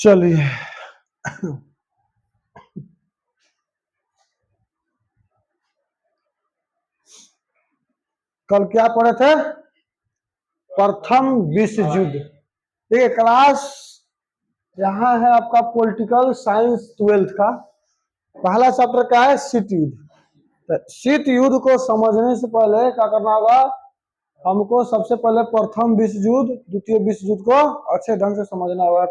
चलिए कल क्या पढ़े थे? प्रथम विश्व युद्ध। ठीक है, क्लास यहाँ है आपका पॉलिटिकल साइंस 12th का पहला चैप्टर क्या है? शीत युद्ध। तो शीत युद्ध को समझने से पहले क्या करना होगा? हमको सबसे पहले प्रथम विश्व युद्ध, द्वितीय विश्व युद्ध को अच्छे ढंग से समझना होगा।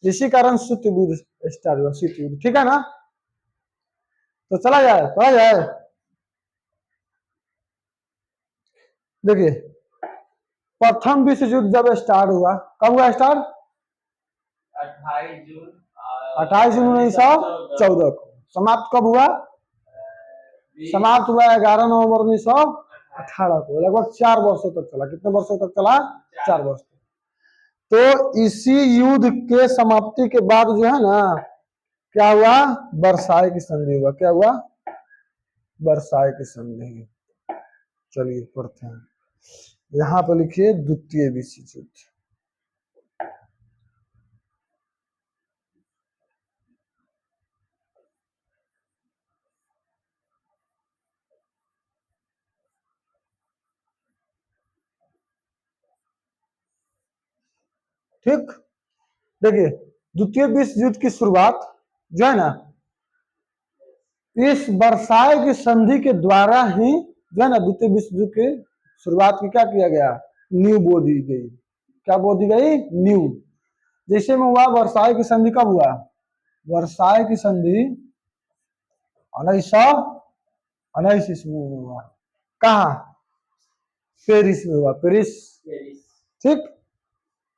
इसी कारण शीत युद्ध स्टार्ट हुआ, शीत युद्ध। ठीक है ना? तो चला जाए। देखिए, प्रथम विश्व युद्ध जब स्टार्ट हुआ, कब हुआ स्टार्ट? 28 जून 1914 को। समाप्त कब हुआ? समाप्त हुआ 11 नवंबर 1918 को। लगभग 4 वर्षों तक चला। कितने वर्षों तक चला? 4 वर्ष। तो इसी युद्ध के समाप्ति के बाद जो है ना, क्या हुआ? वर्साई की संधि हुआ। क्या हुआ? वर्साई की संधि। चलिए पढ़ते हैं। यहाँ पर लिखिए द्वितीय विश्व युद्ध। ठीक, देखिए द्वितीय विश्व युद्ध की शुरुआत जो है ना, इस वर्साई की संधि के द्वारा ही जो है ना, द्वितीय विश्व युद्ध की शुरुआत की क्या किया गया? नींव बो दी गई। क्या बो दी गई? नींव। जैसे में हुआ वर्साई की संधि कब हुआ? वर्साई की संधि 1919 ईस्वी में हुआ। कहा? पेरिस में हुआ। पेरिस। ठीक,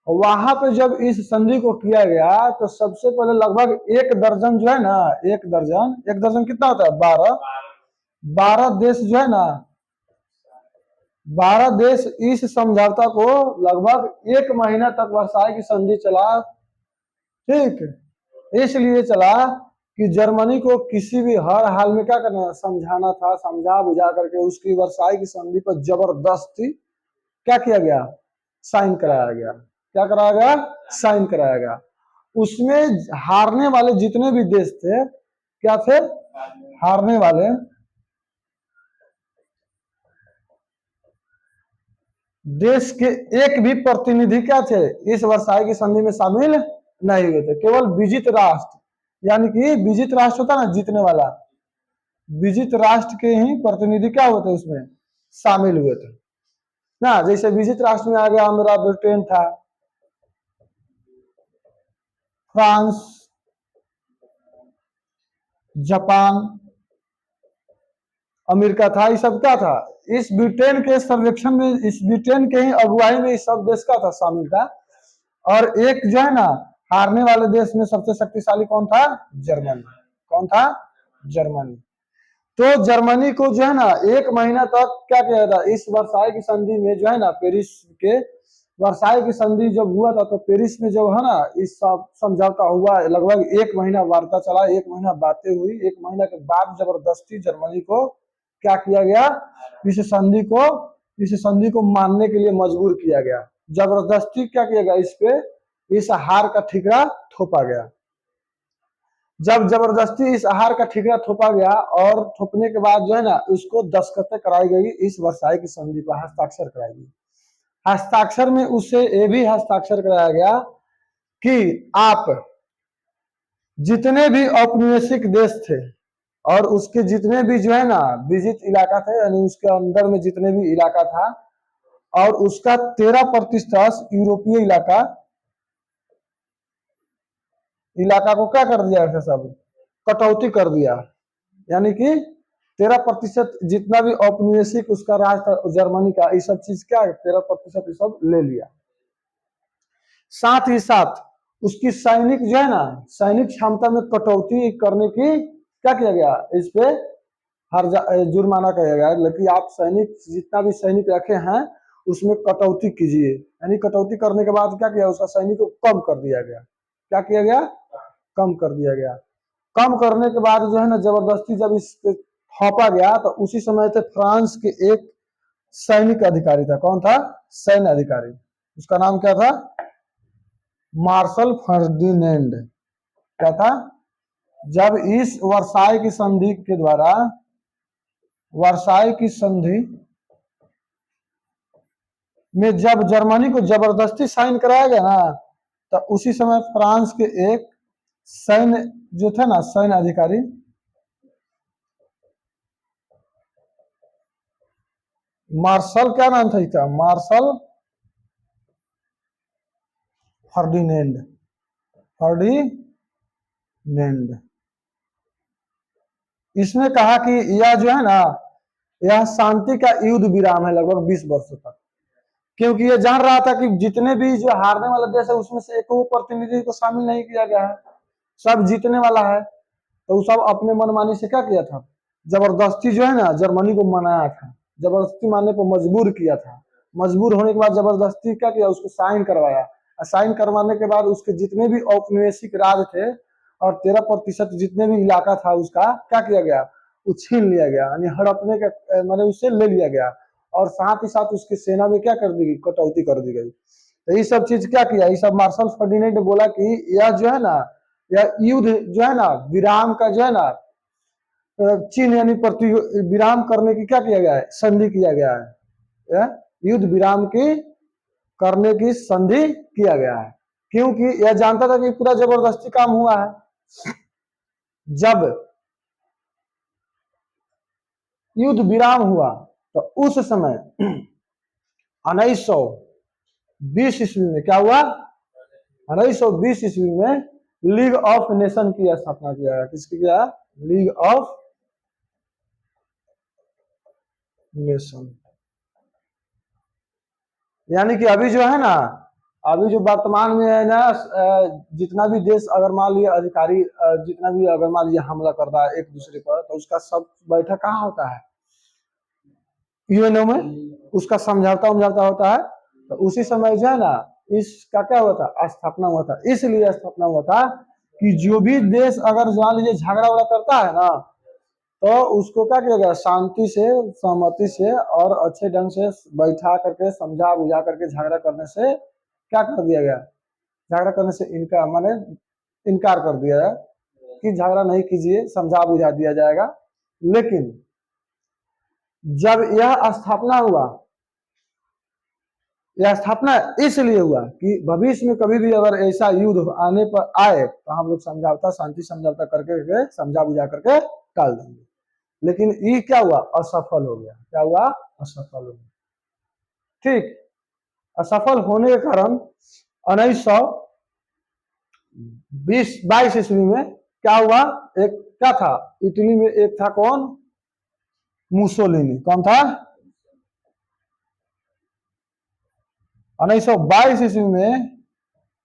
वहां पे जब इस संधि को किया गया तो सबसे पहले लगभग 1 दर्जन जो है ना, 1 दर्जन कितना होता है? 12 देश जो है ना, 12 देश इस समझौता को लगभग 1 महीना तक वर्साई की संधि चला। ठीक, इसलिए चला कि जर्मनी को किसी भी हर हाल में क्या करना, समझाना था। समझा बुझा करके उसकी वर्साई की संधि पर जबरदस्ती क्या किया गया? साइन कराया गया। क्या कराया गया? साइन कराया गया। उसमें हारने वाले जितने भी देश थे, क्या थे? हारने वाले देश के एक भी प्रतिनिधि क्या थे? इस वर्साई की संधि में शामिल नहीं हुए थे। केवल विजित राष्ट्र, यानी कि विजित राष्ट्र होता ना, जीतने वाला, विजित राष्ट्र के ही प्रतिनिधि क्या होते उसमें शामिल हुए थे ना। जैसे विजित राष्ट्र में आ गया हमारा ब्रिटेन था, फ्रांस, जापान, अमेरिका था। ये सब क्या था? इस ब्रिटेन के सर्वेक्षण में, इस ब्रिटेन के ही अगुवाई में इस सब देश का था, शामिल था। और एक जो है ना, हारने वाले देश में सबसे शक्तिशाली कौन था? जर्मनी। कौन था? जर्मनी। तो जर्मनी को जो है ना 1 महीना तक क्या किया था? इस वर्साई की संधि में जो है ना, पेरिस के वर्साई की संधि जब हुआ था तो पेरिस में जब है ना इस सब समझौता हुआ, लगभग 1 महीना वार्ता चला, 1 महीना बातें हुई। 1 महीना के बाद जबरदस्ती जर्मनी को क्या किया गया? इस संधि को मानने के लिए मजबूर किया गया। जबरदस्ती क्या किया गया? इस पे इस हार का ठिकरा थोपा गया। जब जबरदस्ती इस हार का ठिकरा थोपा गया और थोपने के बाद जो है ना, उसको दस्तखतें कराई गई, इस वर्साई की संधि पर हस्ताक्षर कराई गई। हस्ताक्षर में उससे ये भी हस्ताक्षर कराया गया कि आप जितने भी औपनिवेशिक देश थे और उसके जितने भी जो है ना विजित इलाका थे, यानी उसके अंदर में जितने भी इलाका था, और उसका 13% यूरोपीय इलाका को क्या कर दिया था? सब कटौती कर दिया। यानी कि 13% जितना भी औपनिवेशिक उसका राज था जर्मनी का, ये सब चीज क्या 13% सब ले लिया। साथ ही साथ उसकी सैनिक जो है ना, सैनिक क्षमता में कटौती करने की क्या किया गया? इस पे हर जुर्माना किया गया। लेकिन आप सैनिक जितना भी सैनिक रखे हैं उसमें कटौती कीजिए। यानी कटौती करने के बाद क्या किया? उसका सैनिक को कम कर दिया गया। क्या किया गया? कम कर दिया गया। कम करने के बाद जो है ना, जबरदस्ती जब इस पे थोपा गया तो उसी समय थे फ्रांस के एक सैनिक अधिकारी था। कौन था? सैन्य अधिकारी। उसका नाम क्या था? मार्शल फर्डिनेंड क्या था? जब इस वर्साई की संधि के द्वारा, वर्साई की संधि में जब जर्मनी को जबरदस्ती साइन कराया गया ना, तो उसी समय फ्रांस के एक सैन्य जो थे ना, सैन्य अधिकारी, मार्शल क्या नाम था इसका? Marshal Ferdinand, Ferdinand. इसने कहा कि यह जो है ना, यह शांति का युद्ध विराम है लगभग 20 वर्षों तक, क्योंकि ये जान रहा था कि जितने भी जो हारने वाला देश है उसमें से एक प्रतिनिधि को शामिल नहीं किया गया है, सब जीतने वाला है। तो सब अपने मनमानी से क्या किया था, जबरदस्ती जो है ना जर्मनी को मनाया था, जबरदस्ती मानने पर मजबूर किया था। मजबूर होने के बाद जबरदस्ती क्या किया, उसको साइन करवाया। साइन करवाने के बाद उसके जितने भी औपनिवेशिक राज थे और 13% जितने भी इलाका था उसका क्या किया गया, वो छीन लिया गया, यानी हड़पने का मैंने उससे ले लिया गया। और साथ ही साथ उसकी सेना में क्या कर दी गई, कटौती कर दी गई। तो ये सब चीज क्या किया, ये सब मार्शल फर्डिनेंड ने बोला कि यह जो है ना, यह युद्ध जो है ना, विराम का जो है ना, चीन यानी प्रति विराम करने की क्या किया गया है, संधि किया गया है। यह युद्ध विराम की करने की संधि किया गया है, क्योंकि यह जानता था कि पूरा जबरदस्ती काम हुआ है। जब युद्ध विराम हुआ तो उस समय 1920 ईस्वी में क्या हुआ, 1920 ईस्वी में लीग ऑफ नेशन की स्थापना किया गया। किसकी किया? League of nation. यानी कि अभी जो है ना, अभी जो वर्तमान में है ना, जितना भी देश अगर मान लिया अधिकारी, जितना भी अगर मान लिया हमला कर रहा है एक दूसरे पर, तो उसका सब बैठक कहाँ होता है, यूएनओ में, उसका समझौता उमझौता होता है। तो उसी समय जो है ना, इसका क्या हुआ था, स्थापना हुआ था। इसलिए स्थापना हुआ था कि जो भी देश अगर मान लीजिए झगड़ा उगड़ा करता है ना, तो उसको क्या किया गया, शांति से, सहमति से और अच्छे ढंग से बैठा करके, समझा बुझा करके झगड़ा करने से क्या कर दिया गया, झगड़ा करने से इनका माने इनकार कर दिया है कि झगड़ा नहीं कीजिए, समझा बुझा दिया जाएगा। लेकिन जब यह स्थापना हुआ, यह स्थापना इसलिए हुआ कि भविष्य में कभी भी अगर ऐसा युद्ध आने पर आए तो हम लोग समझौता, शांति समझौता करके, समझा बुझा करके टाल देंगे। लेकिन ये क्या हुआ, असफल हो गया। क्या हुआ, असफल हो गया। ठीक, असफल होने के कारण 1922 ईस्वी में क्या हुआ, एक क्या था, इटली में एक था कौन, मुसोलिनी। कौन था? 1922 ईस्वी में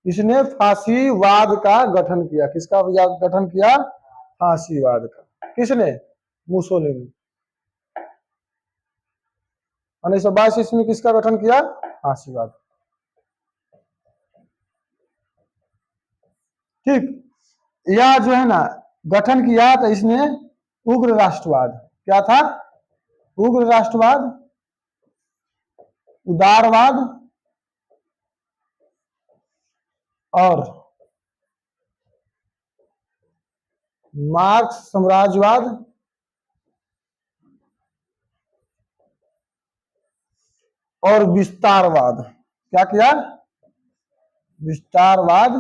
इसने फांसीवाद का गठन किया। किसका गठन किया? फांसीवाद का। किसने? मुसोलिनी। 1922 ईस्वी में किसका गठन किया? फांसीवाद। ठीक, यह जो है ना गठन किया तो इसने उग्र राष्ट्रवाद, क्या था, उग्र राष्ट्रवाद, उदारवाद और मार्क्स साम्राज्यवाद और विस्तारवाद। क्या किया? विस्तारवाद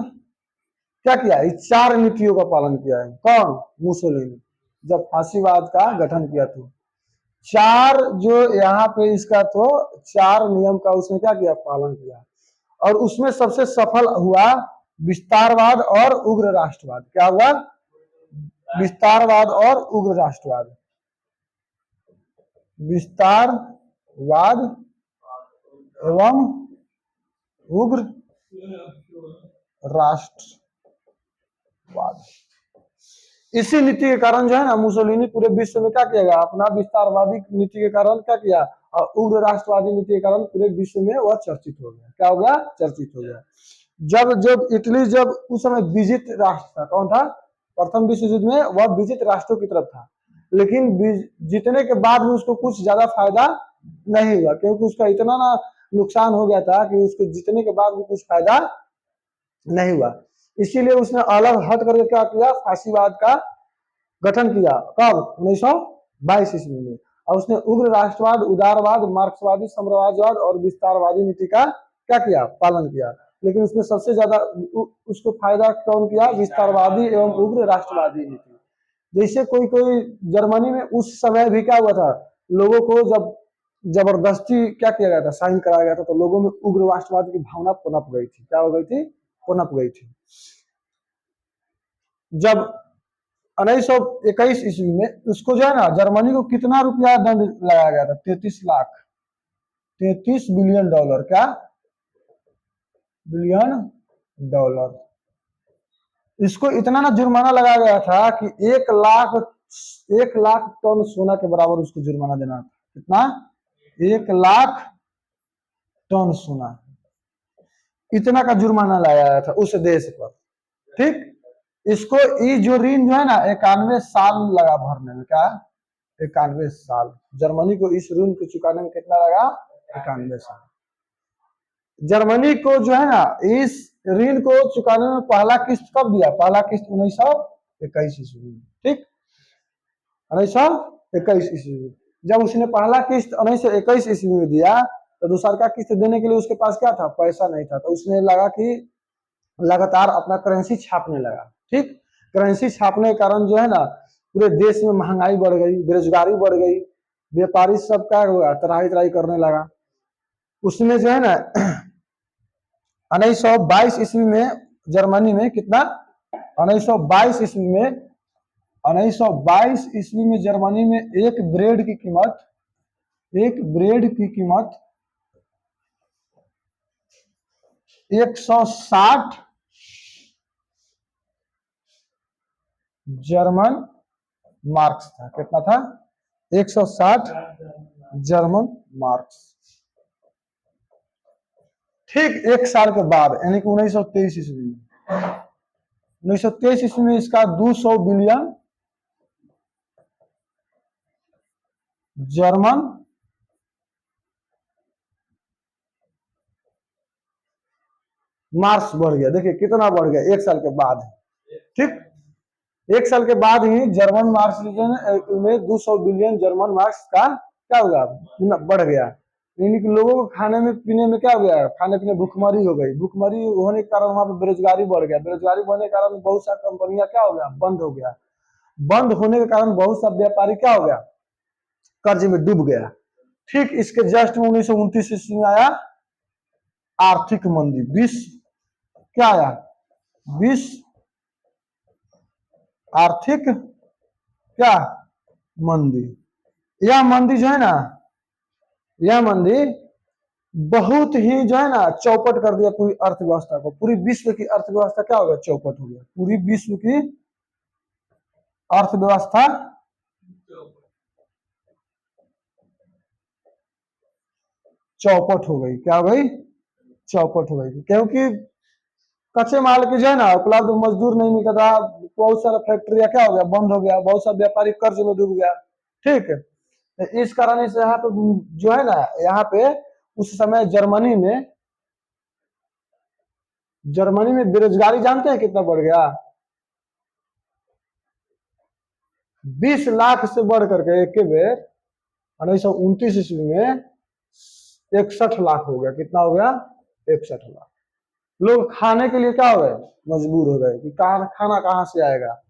क्या किया, इस 4 नीतियों का पालन किया है। कौन? मुसोलिनी। जब फांसीवाद का गठन किया तो 4 जो यहाँ पे इसका तो 4 नियम का उसने क्या किया, पालन किया। और उसमें सबसे सफल हुआ विस्तारवाद और उग्र राष्ट्रवाद। क्या हुआ? विस्तारवाद और उग्र राष्ट्रवाद। विस्तारवाद एवं उग्र राष्ट्रवाद। इसी नीति के कारण जो है ना, मुसोलिनी पूरे विश्व में क्या किया गया, अपना विस्तारवादी नीति के कारण क्या किया, और उग्र राष्ट्रवादी नीति के कारण पूरे विश्व में वह चर्चित हो गया। क्या हो गया? चर्चित हो गया। जब जब इटली जब उस समय विजित राष्ट्र था, कौन था, प्रथम विश्व युद्ध में वह विजित राष्ट्रों की तरफ था। लेकिन जीतने के बाद में उसको कुछ ज्यादा फायदा नहीं हुआ, क्योंकि उसका इतना ना नुकसान हो गया था कि उसके जीतने के बाद भी कुछ फायदा नहीं हुआ। इसीलिए उसने अलग हट करके क्या किया, फांसीवाद का गठन किया। कब? 1922 ईस्वी में। और उसने उग्र राष्ट्रवाद, उदारवाद, मार्क्सवादी साम्राज्यवाद और विस्तारवादी नीति का क्या किया, पालन किया। लेकिन उसमें सबसे ज्यादा उसको फायदा कौन किया, विस्तारवादी एवं उग्र राष्ट्रवादी नीति। जैसे कोई कोई जर्मनी में उस समय भी क्या हुआ था, लोगों को जब जबरदस्ती क्या किया गया था, साइन कराया गया था, तो लोगों में उग्र राष्ट्रवाद की भावना पनप गई थी। क्या हो गई थी? पनप गई थी। जब 1921 ईस्वी में उसको जो है ना, जर्मनी को कितना रुपया दंड लगाया गया था? 33 लाख, 33 बिलियन डॉलर। क्या बिलियन डॉलर। इसको इतना ना जुर्माना लगाया गया था कि 1 लाख टन सोना के बराबर उसको जुर्माना देना था। कितना? 1 लाख टन सोना, इतना का जुर्माना लगाया गया था उस देश पर। ठीक। इसको ये जो ऋण जो है ना, 91 साल लगा भरने में। क्या? 91 साल। जर्मनी को इस ऋण को चुकाने में कितना लगा? 91 साल। जर्मनी को जो है ना, इस ऋण को चुकाने में पहला किस्त कब दिया? पहला किस्त 1921 ईस्वी में। ठीक, 1921 ईस्वी में। जब उसने पहला किस्त 1921 ईस्वी में दिया, तो दूसरा का किस्त देने के लिए उसके पास क्या था? पैसा नहीं था। तो उसने लगा कि लगातार अपना करेंसी छापने लगा। ठीक, करेंसी छापने के कारण जो है ना, पूरे देश में महंगाई बढ़ गई, बेरोजगारी बढ़ गई, व्यापारी सब क्या हुआ, तराई तराई करने लगा। उसमें जो है ना 1922 ईस्वी में जर्मनी में कितना, 1922 ईस्वी में 1922 ईस्वी में जर्मनी में एक ब्रेड की कीमत 160 जर्मन मार्क्स था। कितना था? 160 जर्मन मार्क्स। ठीक, एक साल के बाद यानी कि 1923 ईस्वी में 1923 ईस्वी में इसका 200 बिलियन जर्मन मार्क्स बढ़ गया। देखिए कितना बढ़ गया एक साल के बाद। ठीक, एक साल के बाद ही जर्मन मार्क्स में 200 बिलियन जर्मन मार्क्स का क्या होगा, बढ़ गया। यानी कि लोगों को खाने में पीने में क्या हो गया, खाने पीने भुखमरी हो गई। भुखमरी होने के कारण वहां पर बेरोजगारी बढ़ गया। बेरोजगारी बढ़ने के कारण बहुत सा कंपनियां क्या हो गया, बंद हो गया। बंद होने के कारण बहुत सा व्यापारी क्या हो गया, कर्ज में डूब गया। ठीक, इसके जस्ट में 1929 ईस्वी में आया आर्थिक मंदी। विश्व क्या आया, विश्व आर्थिक क्या मंदी। यह मंदी जो है ना, यह मंदी बहुत ही जो है ना चौपट कर दिया पूरी अर्थव्यवस्था को। पूरी विश्व की अर्थव्यवस्था क्या हो गया, चौपट हो गया। पूरी विश्व की अर्थव्यवस्था चौपट हो गई। क्या हो गई, चौपट हो गई। क्योंकि कच्चे माल की जो है ना उपलब्ध मजदूर नहीं मिलता था। बहुत सारा फैक्ट्रिया क्या हो गया, बंद हो गया। बहुत सा व्यापारी कर्ज में डूब गया। ठीक है, इस कारण इस यहाँ पे जो है ना, यहाँ पे उस समय जर्मनी में बेरोजगारी जानते हैं कितना बढ़ गया, 20 लाख से बढ़ करके एक बेर 1929 ईस्वी में 61 लाख हो गया। कितना हो गया, 61 लाख। लोग खाने के लिए क्या हो गए, मजबूर हो गए कि खाना कहां से आएगा।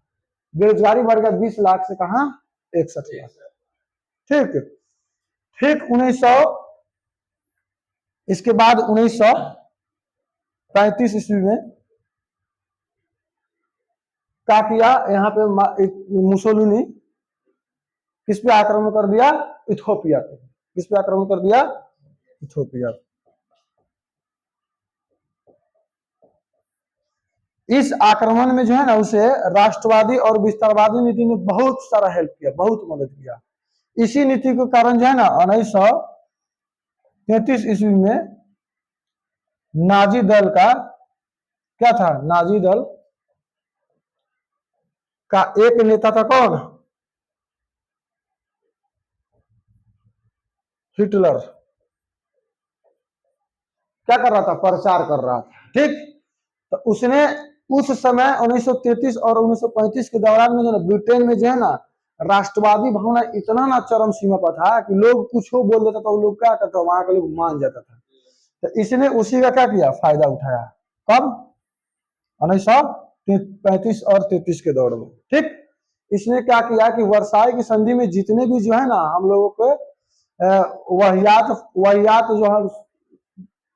बेरोजगारी बढ़ गया 20 लाख से कहा 61 लाख। ठीक, ठीक 1900 इसके बाद 1935 ईस्वी में क्या किया, यहाँ पे मुसोलिनी किस पे आक्रमण कर दिया, इथोपिया पे। किस पे आक्रमण कर दिया, इथोपिया। इस आक्रमण में जो है ना उसे राष्ट्रवादी और विस्तारवादी नीति ने बहुत सारा हेल्प किया, बहुत मदद किया। इसी नीति के कारण जो है ना 1933 ईस्वी में नाजी दल का क्या था, नाजी दल का एक नेता था। कौन, हिटलर। क्या कर रहा था, प्रचार कर रहा था। ठीक, तो उसने उस समय 1933 और 1935 के दौरान में जो ना ब्रिटेन में जो है ना राष्ट्रवादी भावना इतना ना चरम सीमा पर था कि लोग कुछ हो बोल देता तो लोग क्या करता, वहां के लोग मान जाता था। तो इसने उसी का क्या किया, फायदा उठाया। कब? 1935 और 33 के दौर में। ठीक, इसने क्या किया कि वर्साई की संधि में जितने भी जो है ना हम लोगों को वहियात वहियात जो है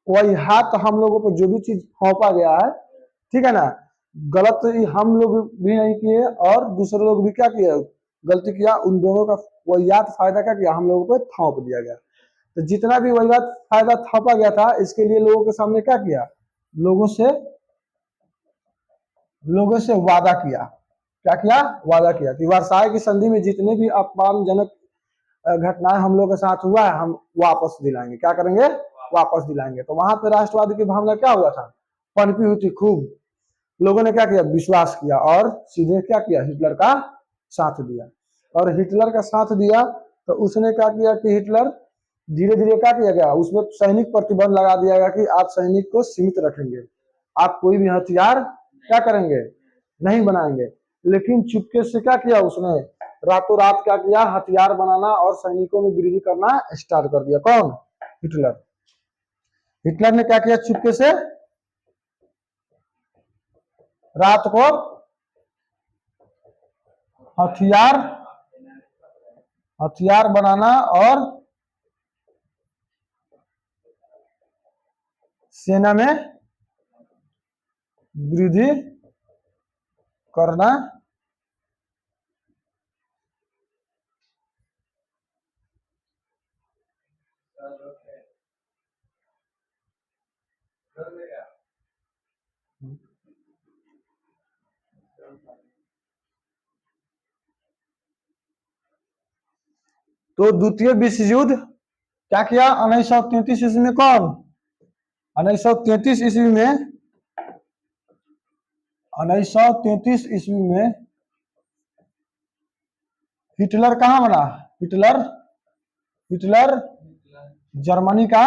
वहियात हम लोगों को जो भी चीज सौंपा गया है, ठीक है ना, गलत हम लोग भी नहीं किए और दूसरे लोग भी क्या किए, गलती किया, उन दोनों का वहियात फायदा क्या किया, हम लोगों को थोप दिया गया। तो जितना भी वहियात फायदा थोपा गया था, इसके लिए लोगों के सामने क्या किया, लोगों से वादा किया। क्या किया? वादा किया कि वर्साई की संधि में जितने भी अपमानजनक घटनाएं हम लोग के साथ हुआ है, हम वापस दिलाएंगे। क्या करेंगे? वापस दिलाएंगे। तो वहां पे राष्ट्रवादी की भावना क्या हुआ था, पनपी हुई थी खूब। लोगों ने क्या किया, विश्वास किया और सीधे क्या किया, हिटलर का साथ दिया। और हिटलर का साथ दिया तो उसने क्या किया कि हिटलर धीरे धीरे क्या किया गया, उसमें सैनिक प्रतिबंध लगा दिया गया कि आप सैनिक को सीमित रखेंगे, आप कोई भी हथियार क्या करेंगे, नहीं बनाएंगे। लेकिन चुपके से क्या किया उसने, रातों रात क्या किया, हथियार बनाना और सैनिकों में वृद्धि करना स्टार्ट कर दिया। कौन? हिटलर। हिटलर ने क्या किया, चुपके से रात को हथियार बनाना और सेना में वृद्धि करना तो द्वितीय विश्व युद्ध क्या किया 1933 ईस्वी में। कौन? 1933 ईस्वी में 1933 ईस्वी में हिटलर कहां बना, हिटलर जर्मनी का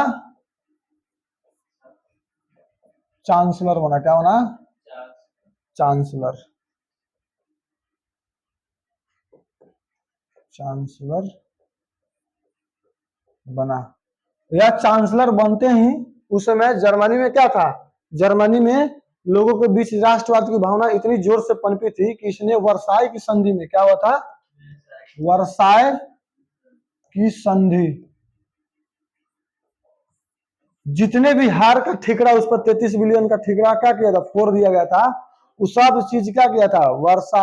चांसलर बना। क्या बना? चांसलर बना। या चांसलर बनते ही उस समय जर्मनी में क्या था, जर्मनी में लोगों के बीच राष्ट्रवाद की भावना इतनी जोर से पनपी थी कि इसने वर्साई की संधि में क्या हुआ था, वर्साई की संधि, जितने भी हार का ठिकरा, उस पर 33 बिलियन का ठिकरा क्या किया था, फोड़ दिया गया था। उस सब चीज क्या किया था, वर्षा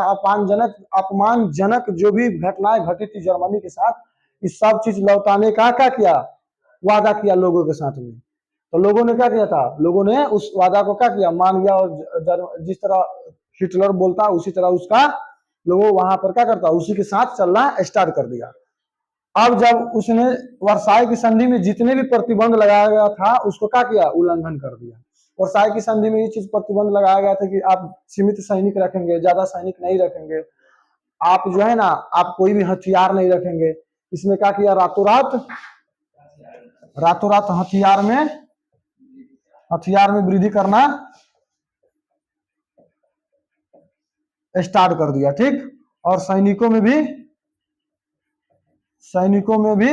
अपमानजनक जो भी घटनाएं घटी थी जर्मनी के साथ, इस सब चीज लौटाने का क्या किया, वादा किया लोगों के साथ में। तो लोगों ने क्या किया था, लोगों ने उस वादा को क्या किया, मान गया। और जिस तरह हिटलर बोलता उसी तरह उसका लोगों वहां पर क्या करता, उसी के साथ चलना स्टार्ट कर दिया। अब जब उसने वर्साई की संधि में जितने भी प्रतिबंध लगाया गया था उसको क्या किया, उल्लंघन कर दिया। वर्साई की संधि में ये चीज प्रतिबंध लगाया गया था कि आप सीमित सैनिक रखेंगे, ज्यादा सैनिक नहीं रखेंगे, आप जो है ना, आप कोई भी हथियार नहीं रखेंगे। इसमें क्या किया, रातों रात हथियार में वृद्धि करना स्टार्ट कर दिया। ठीक, और सैनिकों में भी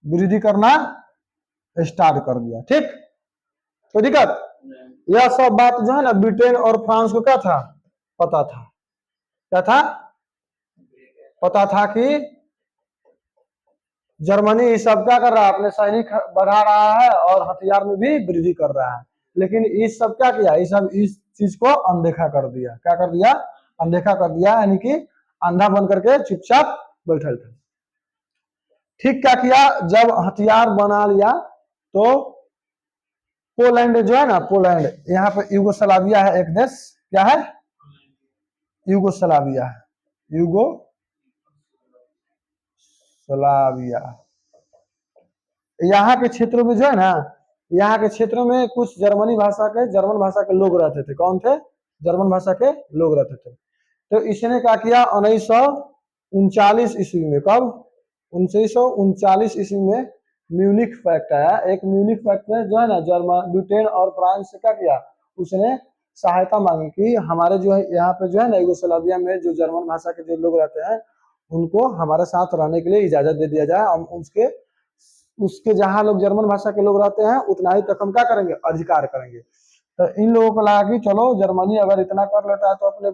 वृद्धि करना स्टार्ट कर दिया। ठीक, तो दिक्कत, यह सब बात जो है ना ब्रिटेन और फ्रांस को क्या था, पता था। क्या था? पता था कि जर्मनी इस सब क्या कर रहा है, अपने सैनिक बढ़ा रहा है और हथियार में भी वृद्धि कर रहा है। लेकिन इस सब क्या किया, इस चीज को अनदेखा कर दिया। क्या कर दिया? अनदेखा कर दिया, यानी कि अंधा बन करके चुपचाप बैठल थे। ठीक, क्या किया, जब हथियार बना लिया तो पोलैंड जो है ना, पोलैंड, यहाँ पे यूगोस्लाविया है एक देश, क्या है, यूगोस्लाविया है, यूगोस्लाविया। यहाँ के क्षेत्रों में जो है ना, यहाँ के क्षेत्रों में कुछ जर्मन भाषा के लोग रहते थे। कौन थे? जर्मन भाषा के लोग रहते थे। तो इसने क्या किया, 1939 ईस्वी में, कब, 1939 ईस्वी में म्यूनिख पैक्ट आया। एक म्यूनिख पैक्ट में जो है ना ब्रिटेन और फ्रांस से क्या किया, उसने सहायता मांगी कि हमारे जो है यहाँ पे जो है ना यूगोस्लाविया में जो जर्मन भाषा के जो लोग रहते हैं उनको हमारे साथ रहने के लिए इजाजत दे दिया जाए। हम उसके उसके जहाँ लोग जर्मन भाषा के लोग रहते हैं उतना ही तक हम क्या करेंगे, अधिकार करेंगे। तो इन लोगों को लगा कि चलो जर्मनी अगर इतना कर लेता है तो अपने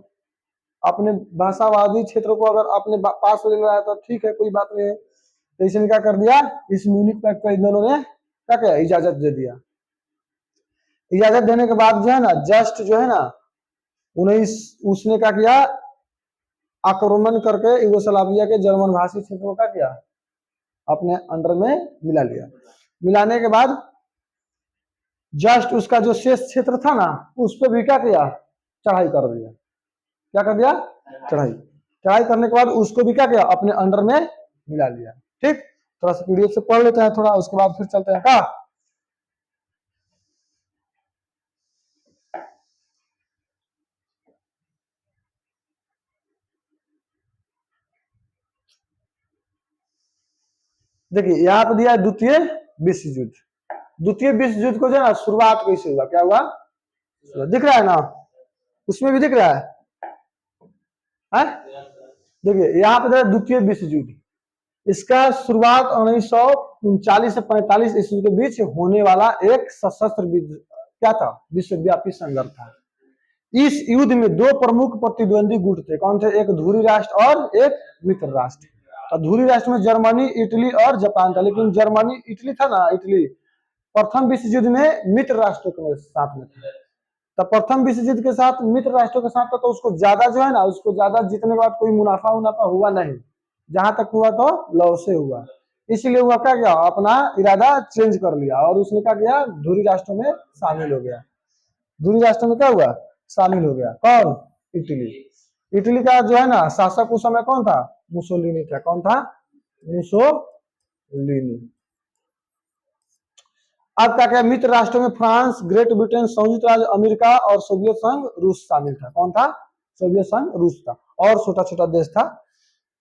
अपने भाषावादी क्षेत्र को अगर अपने पास ले रहा है तो ठीक है, कोई बात नहीं है। तो इसने क्या कर दिया, इस म्यूनिख पैक्ट को इन दोनों ने क्या किया, इजाजत दे दिया। इजाजत देने के बाद जो है ना जस्ट जो है ना उसने क्या किया, आक्रमण करके यूगोस्लाविया के जर्मन भाषी क्षेत्र को क्या किया, अपने अंडर में मिला लिया। मिलाने के बाद जस्ट उसका जो शेष क्षेत्र था ना उस पर भी क्या किया, चढ़ाई कर दिया। क्या कर दिया, चढ़ाई करने के बाद उसको भी क्या किया, अपने अंडर में मिला लिया। ठीक, थोड़ा सा पीडीएफ से पढ़ लेते हैं थोड़ा, उसके बाद फिर चलते हैं। क्या देखिए यहाँ पे दिया द्वितीय विश्व युद्ध। द्वितीय विश्व युद्ध को जो है ना शुरुआत कैसे हुआ, क्या हुआ, दिख रहा है ना, उसमें भी दिख रहा है? देखिए यहाँ पे द्वितीय विश्व युद्ध, इसका शुरुआत 1939 से 45 ईस्वी के बीच होने वाला एक सशस्त्र क्या था, विश्वव्यापी संघर्ष था। इस युद्ध में दो प्रमुख प्रतिद्वंदी गुट थे। कौन थे, एक धुरी राष्ट्र और एक मित्र राष्ट्र। तो धुरी राष्ट्र में जर्मनी, इटली और जापान था। लेकिन जर्मनी, इटली था ना, इटली प्रथम विश्व युद्ध में मित्र राष्ट्रों के साथ में था। तो प्रथम विश्व युद्ध के साथ मित्र राष्ट्रों के साथ था, तो उसको ज्यादा जो है ना, उसको ज्यादा जीतने के बाद कोई मुनाफा हुआ नहीं, जहां तक हुआ तो लॉस से हुआ। इसलिए हुआ क्या किया, अपना इरादा चेंज कर लिया और उसने क्या किया, धुरी राष्ट्रों में शामिल हो गया। धुरी राष्ट्र में क्या हुआ, शामिल हो गया। कौन, इटली। इटली का जो है ना शासक उस समय कौन था, मुसोलिनी था। कौन था, मुसोलिनी। अब क्या क्या, मित्र राष्ट्रों में फ्रांस, ग्रेट ब्रिटेन, संयुक्त राज्य अमेरिका और सोवियत संघ रूस शामिल था। कौन था, सोवियत संघ रूस था, और छोटा छोटा देश था।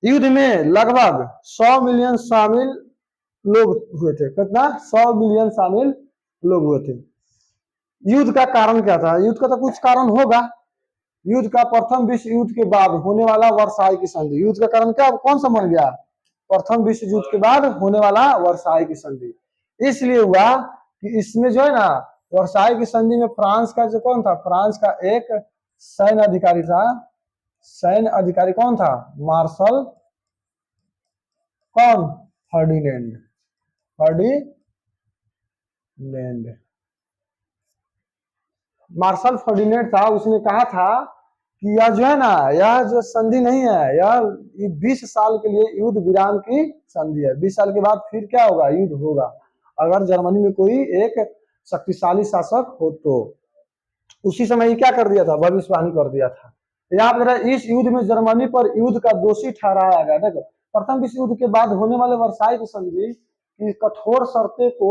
युद्ध में लगभग 100 मिलियन शामिल लोग हुए थे। कितना, 100 मिलियन शामिल लोग हुए थे। युद्ध का कारण क्या था, युद्ध का तो कुछ कारण होगा। युद्ध का प्रथम विश्व युद्ध के बाद होने वाला वर्साई की संधि। युद्ध का कारण क्या, कौन सा बन गया, प्रथम विश्व युद्ध के बाद होने वाला वर्साई की संधि। इसलिए हुआ कि इसमें जो है ना वर्साई की संधि में फ्रांस का जो कौन था, फ्रांस का एक सैन्य अधिकारी था। सैन्य अधिकारी कौन था, मार्शल कौन, फर्डिनेंड। मार्शल फर्डिनेंड था। उसने कहा था कि यह जो है ना, यह जो संधि नहीं है, यह 20 साल के लिए युद्ध विराम की संधि है। 20 साल के बाद फिर क्या होगा, युद्ध होगा, अगर जर्मनी में कोई एक शक्तिशाली शासक हो तो। उसी समय ये क्या कर दिया था, भविष्यवाणी कर दिया था। यहाँ पर इस युद्ध में जर्मनी पर युद्ध का दोषी ठहराया गया। देखो, प्रथम विश्व युद्ध के बाद होने वाले वर्साई की संधि की कठोर शर्तें को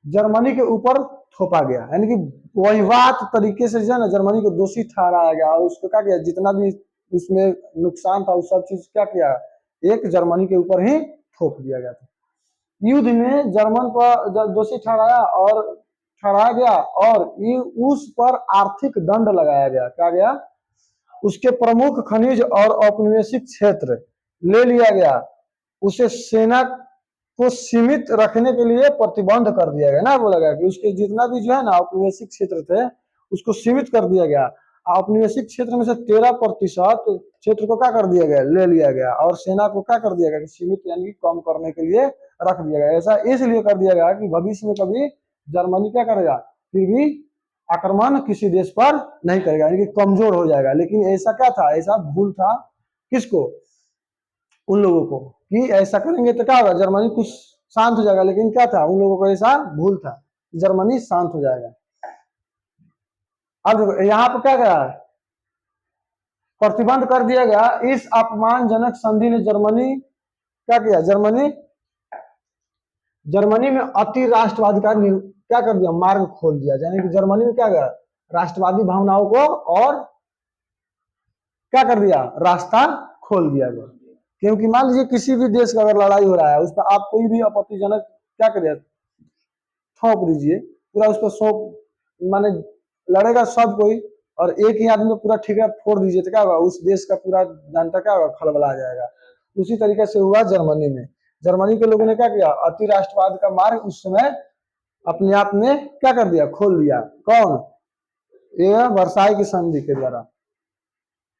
जर्मनी के ऊपर थोपा गया, यानी कि वहीवाट तरीके से जो है ना जर्मनी को दोषी ठहराया गया और उसको क्या किया, जितना भी उसमें नुकसान था उस सब चीज क्या किया, एक जर्मनी के ऊपर ही थोप दिया गया था। युद्ध में जर्मन पर दोषी ठहराया गया और उस पर आर्थिक दंड लगाया गया। क्या गया, उसके प्रमुख खनिज और औपनिवेशिक क्षेत्र ले लिया गया। उसे सेना को सीमित रखने के लिए प्रतिबंध कर दिया गया ना, बोला गया कि उसके जितना भी जो है ना औपनिवेशिक क्षेत्र थे उसको सीमित कर दिया गया। औपनिवेशिक क्षेत्र में से 13% क्षेत्र को क्या कर दिया गया, ले लिया गया, और सेना को क्या कर दिया गया, सीमित यानी कम करने के लिए रख दिया गया। ऐसा इसलिए कर दिया गया कि भविष्य में कभी जर्मनी क्या करेगा, फिर भी आक्रमण किसी देश पर नहीं करेगा, यानी कि कमजोर हो जाएगा। लेकिन ऐसा क्या था, ऐसा भूल था किसको, उन लोगों को, कि ऐसा करेंगे तो क्या होगा, जर्मनी कुछ शांत हो जाएगा। लेकिन क्या था, उन लोगों को ऐसा भूल था, जर्मनी शांत हो जाएगा। अब देखो यहाँ पर क्या करा, प्रतिबंध कर दिया गया। इस अपमानजनक संधि ने जर्मनी क्या किया, जर्मनी में अति राष्ट्रवादी का क्या कर दिया, मार्ग खोल दिया। यानी कि जर्मनी में क्या गया, राष्ट्रवादी भावनाओं को और क्या कर दिया, रास्ता खोल दिया गया। क्योंकि मान लीजिए किसी भी देश का अगर लड़ाई हो रहा है, उस पर आप कोई भी आपत्तिजनक क्या करिए, थोप दीजिए, पूरा उस पर सौंप, माने लड़ेगा सब कोई और एक ही आदमी पूरा ठिकरा फोड़ दीजिए तो क्या होगा, उस देश का पूरा जनता क्या होगा, खलबला जाएगा। उसी तरीके से हुआ जर्मनी में। जर्मनी के लोगों ने क्या किया, अति राष्ट्रवाद का मार्ग उस समय अपने आप में क्या कर दिया, खोल दिया। कौन, ये वर्साई की संधि के द्वारा।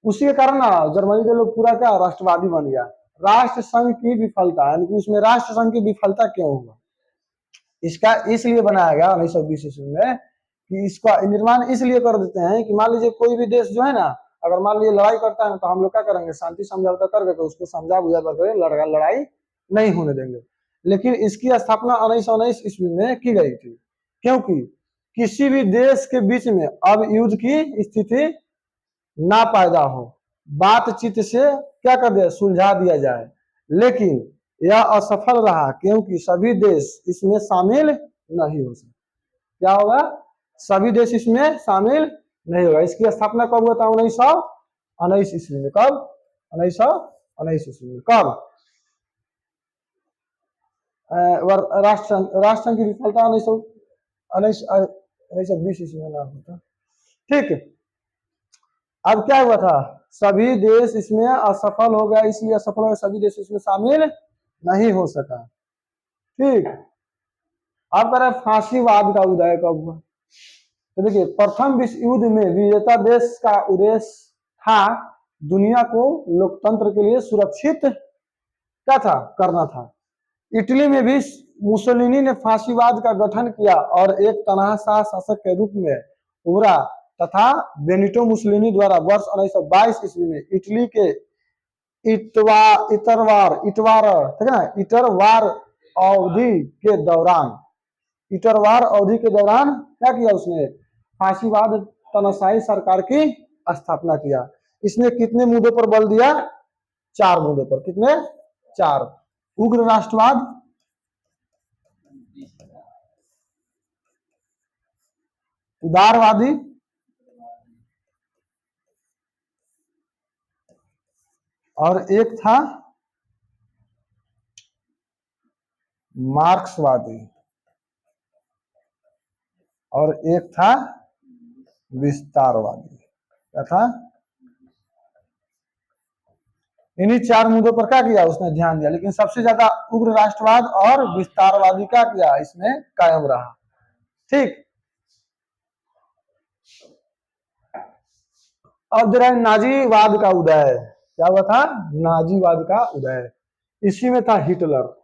उसी के कारण ना जर्मनी के लोग पूरा क्या राष्ट्रवादी बन गया। राष्ट्र संघ की विफलता, यानी कि उसमें राष्ट्र संघ की विफलता क्यों हुआ, इसका इसलिए बनाया गया 1920 ईस्वी में कि इसका निर्माण इसलिए कर देते हैं कि मान लीजिए कोई भी देश जो है ना, अगर मान लीजिए लड़ाई करता है ना, तो हम लोग क्या करेंगे, शांति समझौता करके उसको समझा बुझा करके लड़ाई नहीं होने देंगे। लेकिन इसकी स्थापना 1919 ईस्वी में की गई थी, क्योंकि किसी भी देश के बीच में अब युद्ध की स्थिति ना पैदा हो, बातचीत से क्या कर दे, सुलझा दिया जाए। लेकिन यह असफल रहा क्योंकि सभी देश इसमें शामिल नहीं हो सके। क्या होगा, सभी देश इसमें शामिल नहीं होगा। इसकी स्थापना कब हुआ था, 1919 ईस्वी में। कब, 1919 ईस्वी में। कब, राष्ट्र की विफलता 1920 ईस्वी में ना होता। ठीक, अब क्या हुआ था, सभी देश इसमें असफल हो गया, इसलिए असफल हो गया, सभी देश इसमें शामिल नहीं हो सका। ठीक, अब करें फांसीवाद का उदय कब हुआ। तो देखिए, प्रथम विश्व युद्ध में विजेता देश का उद्देश्य था दुनिया को लोकतंत्र के लिए सुरक्षित क्या था, करना था। इटली में भी मुसोलिनी ने फांसीवाद का गठन किया और एक तनाशाह शासक के रूप में उभरा तथा बेनिटो मुसोलिनी द्वारा वर्ष 1922 ईस्वी में इटली के इटरवार अवधि के दौरान क्या किया, उसने फांसीवाद तनाशाही सरकार की स्थापना किया। इसने कितने मुद्दों पर बल दिया, 4 मुद्दों पर। कितने, 4। उग्र राष्ट्रवाद, उदारवादी, और एक था मार्क्सवादी, और एक था विस्तारवादी। क्या था, इन्हीं 4 मुद्दों पर क्या किया, उसने ध्यान दिया। लेकिन सबसे ज्यादा उग्र राष्ट्रवाद और विस्तारवादी क्या किया, इसमें कायम रहा। ठीक, अब जरा नाजीवाद का उदय। क्या हुआ था, नाजीवाद का उदय। इसी में था हिटलर,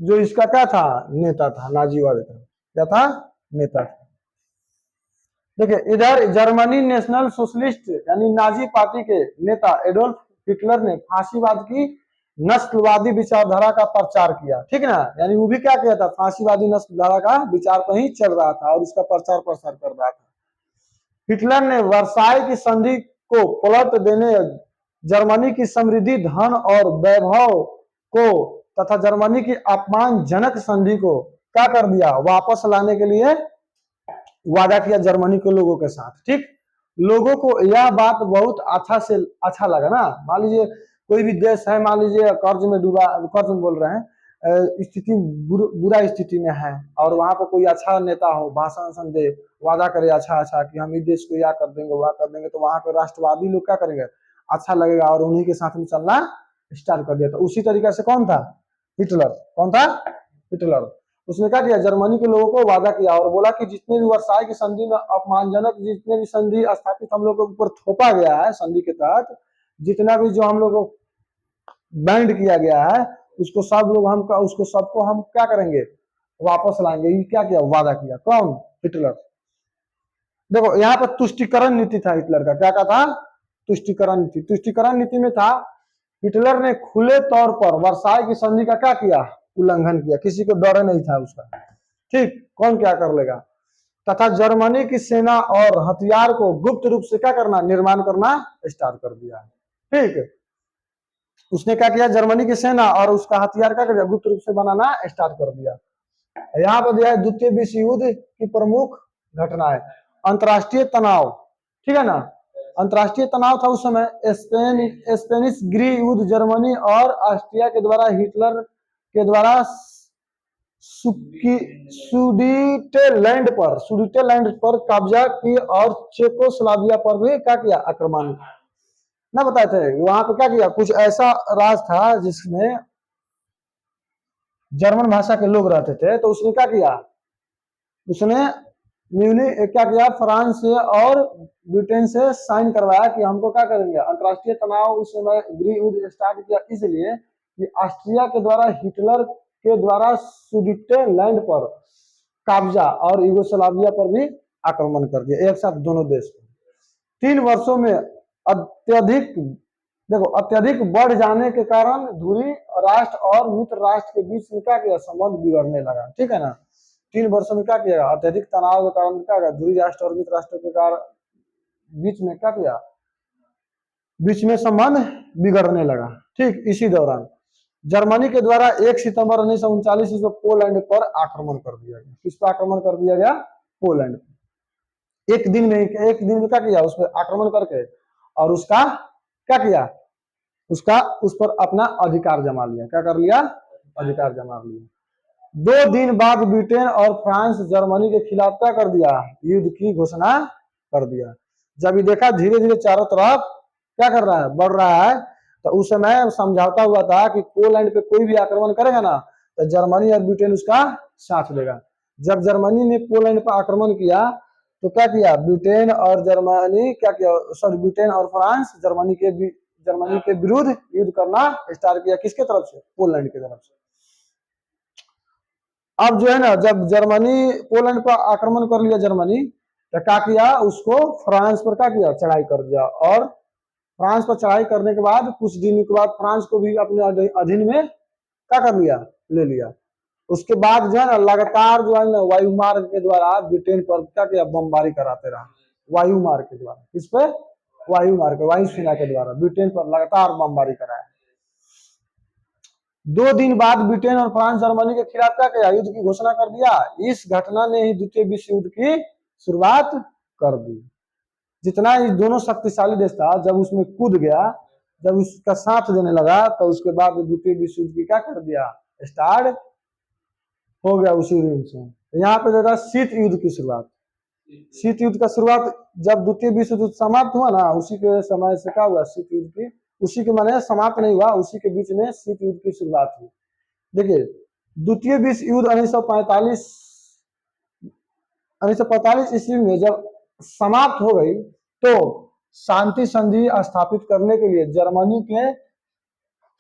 जो इसका क्या था, नेता था, नाजीवाद का क्या था, नेता था। देखिए, इधर जर्मनी नेशनल सोशलिस्ट यानी नाजी पार्टी के नेता एडोल्फ हिटलर ने फांसीवाद की नस्लवादी विचारधारा का प्रचार किया। ठीक ना, यानी वो भी क्या किया था, फांसीवादी नस्लधारा का विचार कहीं चल रहा था और उसका प्रचार प्रसार कर रहा था। हिटलर ने वर्साई की संधि को पलट देने, जर्मनी की समृद्धि, धन और वैभव को तथा जर्मनी की अपमानजनक संधि को क्या कर दिया, वापस लाने के लिए वादा किया जर्मनी के लोगों के साथ। ठीक, लोगों को यह बात बहुत अच्छा लगा ना। मान लीजिए कोई भी देश है, मान लीजिए कर्ज में डूबा, कर्ज में बोल रहे हैं, स्थिति बुरा स्थिति में है, और वहां पर कोई अच्छा नेता हो, भाषण दे, वादा करे अच्छा कि हम इस देश को यह कर देंगे, वह कर देंगे, तो वहां पर राष्ट्रवादी लोग क्या करेंगे, अच्छा लगेगा और उन्हीं के साथ में चलना स्टार्ट कर दिया। तो उसी तरीके से कौन था, हिटलर। कौन था, हिटलर। उसने क्या किया, जर्मनी के लोगों को वादा किया और बोला कि जितने भी वर्साई की संधि में अपमानजनक जितने भी संधि स्थापित हम लोग के ऊपर थोपा गया है, संधि के तहत जितना भी जो हम लोग को बैंड किया गया है, उसको सब लोग उसको सबको हम क्या करेंगे, वापस लाएंगे। ये क्या किया, वादा किया। कौन, हिटलर। देखो, यहाँ पर तुष्टिकरण नीति था हिटलर का। क्या था, तुष्टिकरण नीति। तुष्टिकरण नीति में था, हिटलर ने खुले तौर पर वर्साई की संधि का क्या किया, उल्लंघन किया। किसी को डर नहीं था उसका। ठीक, कौन क्या कर लेगा। तथा जर्मनी की सेना और हथियार को गुप्त रूप से क्या करना, निर्माण करना स्टार्ट कर दिया। ठीक, उसने क्या किया, जर्मनी की सेना और उसका हथियार क्या कर दिया, गुप्त रूप से बनाना स्टार्ट कर दिया। यहाँ पर दिया है द्वितीय विश्व युद्ध की प्रमुख घटनाएं। अंतरराष्ट्रीय तनाव, ठीक है ना, अंतरराष्ट्रीय तनाव था उस समय। स्पेनिश गृह युद्ध जर्मनी और ऑस्ट्रिया के द्वारा हिटलर के द्वारा सुडीटेलैंड पर कब्जा की और चेकोस्लोवाकिया पर भी क्या किया, आक्रमण ना बताए थे। वहां पे क्या किया, कुछ ऐसा राज था जिसमें जर्मन भाषा के लोग रहते थे, तो उसने क्या किया, उसने म्यूनिख क्या किया, फ्रांस से और ब्रिटेन से साइन करवाया कि हमको क्या करेंगे, अंतर्राष्ट्रीय तनाव उस समय गृह युद्ध स्टार्ट किया इसलिए कि ऑस्ट्रिया के द्वारा, हिटलर के द्वारा सुडीटेलैंड पर कब्जा और यूगोस्लाविया पर भी आक्रमण कर दिया एक साथ दोनों देश को। 3 वर्षों में अत्यधिक, देखो अत्यधिक बढ़ जाने के कारण धुरी राष्ट्र और मित्र राष्ट्र के बीच में क्या किया, संबंध बिगड़ने लगा, ठीक है ना। 3 वर्षों में क्या किया, अत्यधिक तनाव के कारण क्या किया, धुरी राष्ट्र और मित्र राष्ट्र के कारण बीच में क्या किया, बीच में संबंध बिगड़ने लगा। ठीक इसी दौरान जर्मनी के द्वारा 1 सितंबर 1939 ईस्वी पोलैंड पर आक्रमण कर दिया गया। किस पर आक्रमण कर दिया गया, पोलैंड पर। एक दिन में क्या किया, उस पर आक्रमण करके और उसका क्या किया, उसका उस पर अपना अधिकार जमा लिया। क्या कर लिया, अधिकार जमा लिया। 2 दिन बाद ब्रिटेन और फ्रांस जर्मनी के खिलाफ क्या कर दिया, युद्ध की घोषणा कर दिया। जब ये देखा धीरे धीरे चारों तरफ क्या कर रहा है, बढ़ रहा है, तो उस समय समझौता हुआ था कि पोलैंड पे कोई भी आक्रमण करेगा ना तो जर्मनी और ब्रिटेन उसका साथ देगा। जब जर्मनी ने पोलैंड पर आक्रमण किया तो क्या किया, ब्रिटेन और जर्मनी क्या किया, सॉरी ब्रिटेन और फ्रांस जर्मनी के विरुद्ध युद्ध करना स्टार्ट किया। किसके तरफ से, पोलैंड की तरफ से। अब जो है ना, जब जर्मनी पोलैंड पर आक्रमण कर लिया जर्मनी, तो क्या किया, उसको फ्रांस पर क्या किया, चढ़ाई कर दिया। और फ्रांस पर चढ़ाई करने के बाद कुछ दिन के बाद फ्रांस को भी अपने अधीन में क्या कर लिया, ले लिया। उसके बाद जो है ना लगातार जो है ना वायु मार्ग के द्वारा ब्रिटेन पर क्या किया, बमबारी कराते रहा। वायु मार्ग के द्वारा, इस पे वायु मार्ग, वायुसेना के द्वारा ब्रिटेन पर लगातार बमबारी कराया। 2 दिन बाद ब्रिटेन और फ्रांस जर्मनी के खिलाफ क्या किया, युद्ध की घोषणा कर दिया। इस घटना ने ही द्वितीय विश्व युद्ध की शुरुआत कर दी। जितना ये दोनों शक्तिशाली देश था, जब उसमें कूद गया, जब उसका साथ देने लगा, तो उसके बाद द्वितीय विश्व युद्ध की क्या कर दिया, स्टार्ट हो गया उसी दिन से। यहाँ पे देखा शीत युद्ध की शुरुआत। शीत युद्ध का शुरुआत जब द्वितीय विश्व युद्ध समाप्त हुआ ना, उसी के समय से क्या हुआ, शीत युद्ध की, उसी के माने समाप्त नहीं हुआ, उसी के बीच में शीत युद्ध की शुरुआत हुई। देखिए द्वितीय विश्व युद्ध 1945 ईस्वी में जब समाप्त हो गई, तो शांति संधि स्थापित करने के लिए जर्मनी के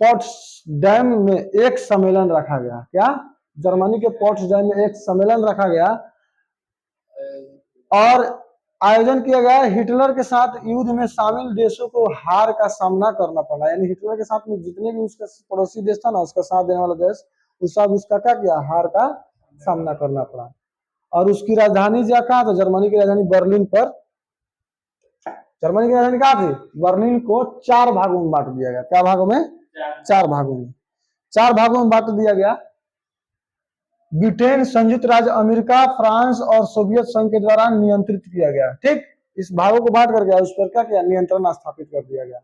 पोट्सडैम में एक सम्मेलन रखा गया। क्या, जर्मनी के पोट्सडैम में एक सम्मेलन रखा गया और आयोजन किया गया। हिटलर के साथ युद्ध में शामिल देशों को हार का सामना करना पड़ा, यानी हिटलर के साथ में जितने भी उसका पड़ोसी देश था ना, उसका साथ देने वाला देश, उसका क्या किया, हार का सामना करना पड़ा। और उसकी राजधानी कहाँ था, जर्मनी की राजधानी बर्लिन पर, जर्मनी की राजधानी कहाँ थी, बर्लिन को 4 भागों में बांट दिया गया। क्या भागों में, 4 भागों में, 4 भागों में बांट दिया गया। ब्रिटेन, संयुक्त राज्य अमेरिका, फ्रांस और सोवियत संघ के द्वारा नियंत्रित किया गया। ठीक, इस भागों को बांट कर गया, उस पर क्या किया, नियंत्रण स्थापित कर दिया गया।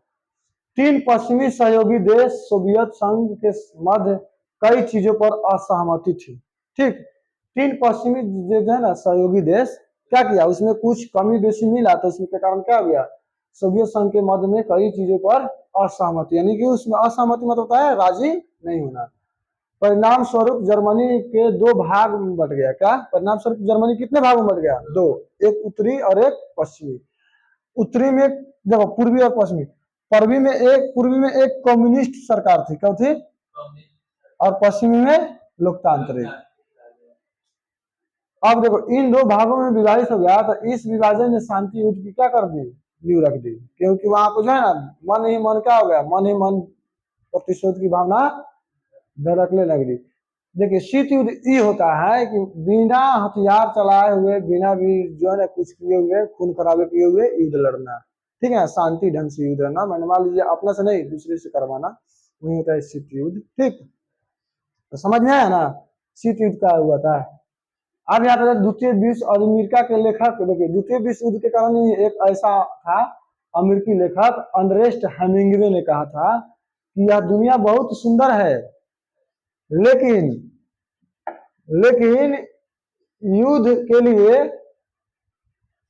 3 पश्चिमी सहयोगी देश सोवियत संघ के मध्य कई चीजों पर असहमति थी। ठीक, 3 पश्चिमी जो है ना सहयोगी देश क्या किया, उसमें कुछ कमी बेसी मिला, तो उसके कारण क्या हो गया, सोवियत संघ के मध्य में कई चीजों पर असहमति, यानी कि उसमें असहमति मतलब होता है राजी नहीं होना। परिणाम स्वरूप जर्मनी के 2 भाग में बट गया। क्या, परिणाम स्वरूप जर्मनी कितने भागों में बट गया, 2, एक उत्तरी और एक पश्चिमी। उत्तरी में देखो पूर्वी और पश्चिमी, पूर्वी में एक कम्युनिस्ट सरकार थी, क्या थी, और पश्चिमी में लोकतांत्रिक। अब देखो इन 2 भागों में विभाजित हो गया, तो इस विभाजन ने शांति युद्ध की क्या कर दी, नींव रख दी। क्योंकि वहां पर जो है ना मन ही मन क्या हो गया, मन ही मन प्रतिशोध की भावना धड़कने लग गई। देखिए शीत युद्ध ये होता है कि बिना हथियार चलाए हुए, बिना भी जो है ना कुछ किए हुए, खून खराबे किए हुए युद्ध लड़ना, ठीक है, शांति ढंग से युद्ध लड़ना। मैंने मान लीजिए अपना से नहीं, दूसरे से करवाना, वही होता है शीत युद्ध। ठीक, तो समझ में आया ना, शीत युद्ध का हुआ था। अब यहाँ पे द्वितीय विश्व और अमेरिका के लेखक, देखिए द्वितीय विश्व युद्ध के कारण एक ऐसा था, अमेरिकी लेखक अर्नेस्ट हेमिंग्वे ने कहा था कि यह दुनिया बहुत सुंदर है, लेकिन लेकिन युद्ध के लिए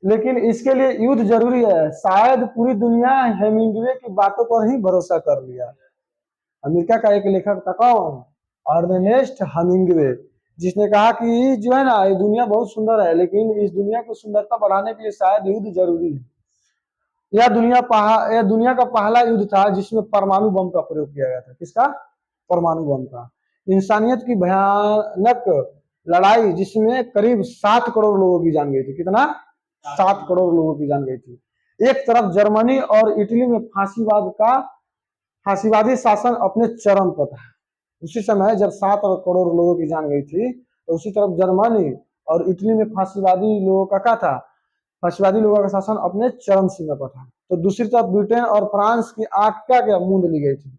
लेकिन इसके लिए युद्ध जरूरी है। शायद पूरी दुनिया हेमिंग्वे की बातों पर ही भरोसा कर लिया। अमेरिका का एक लेखक था कौन, अर्नेस्ट हेमिंग्वे, जिसने कहा कि जो है ना ये दुनिया बहुत सुंदर है, लेकिन इस दुनिया को सुंदरता बढ़ाने के लिए शायद युद्ध जरूरी है। यह दुनिया का पहला युद्ध था जिसमें परमाणु बम का प्रयोग किया गया था। किसका? परमाणु बम का। इंसानियत की भयानक लड़ाई जिसमें करीब 7 करोड़ लोगों की जान गई थी। कितना? 7 करोड़ लोगों की जान गई थी। एक तरफ जर्मनी और इटली में फांसीवादी शासन अपने चरम पर था। उसी समय जब 7 करोड़ लोगों की जान गई थी, तो उसी तरफ जर्मनी और इटली में फांसीवादी लोगों का क्या था? फांसीवादी लोगों का शासन अपने चरम सीमा पर था। तो दूसरी तरफ ब्रिटेन और फ्रांस की आंख क्या मूंद ली गई थी।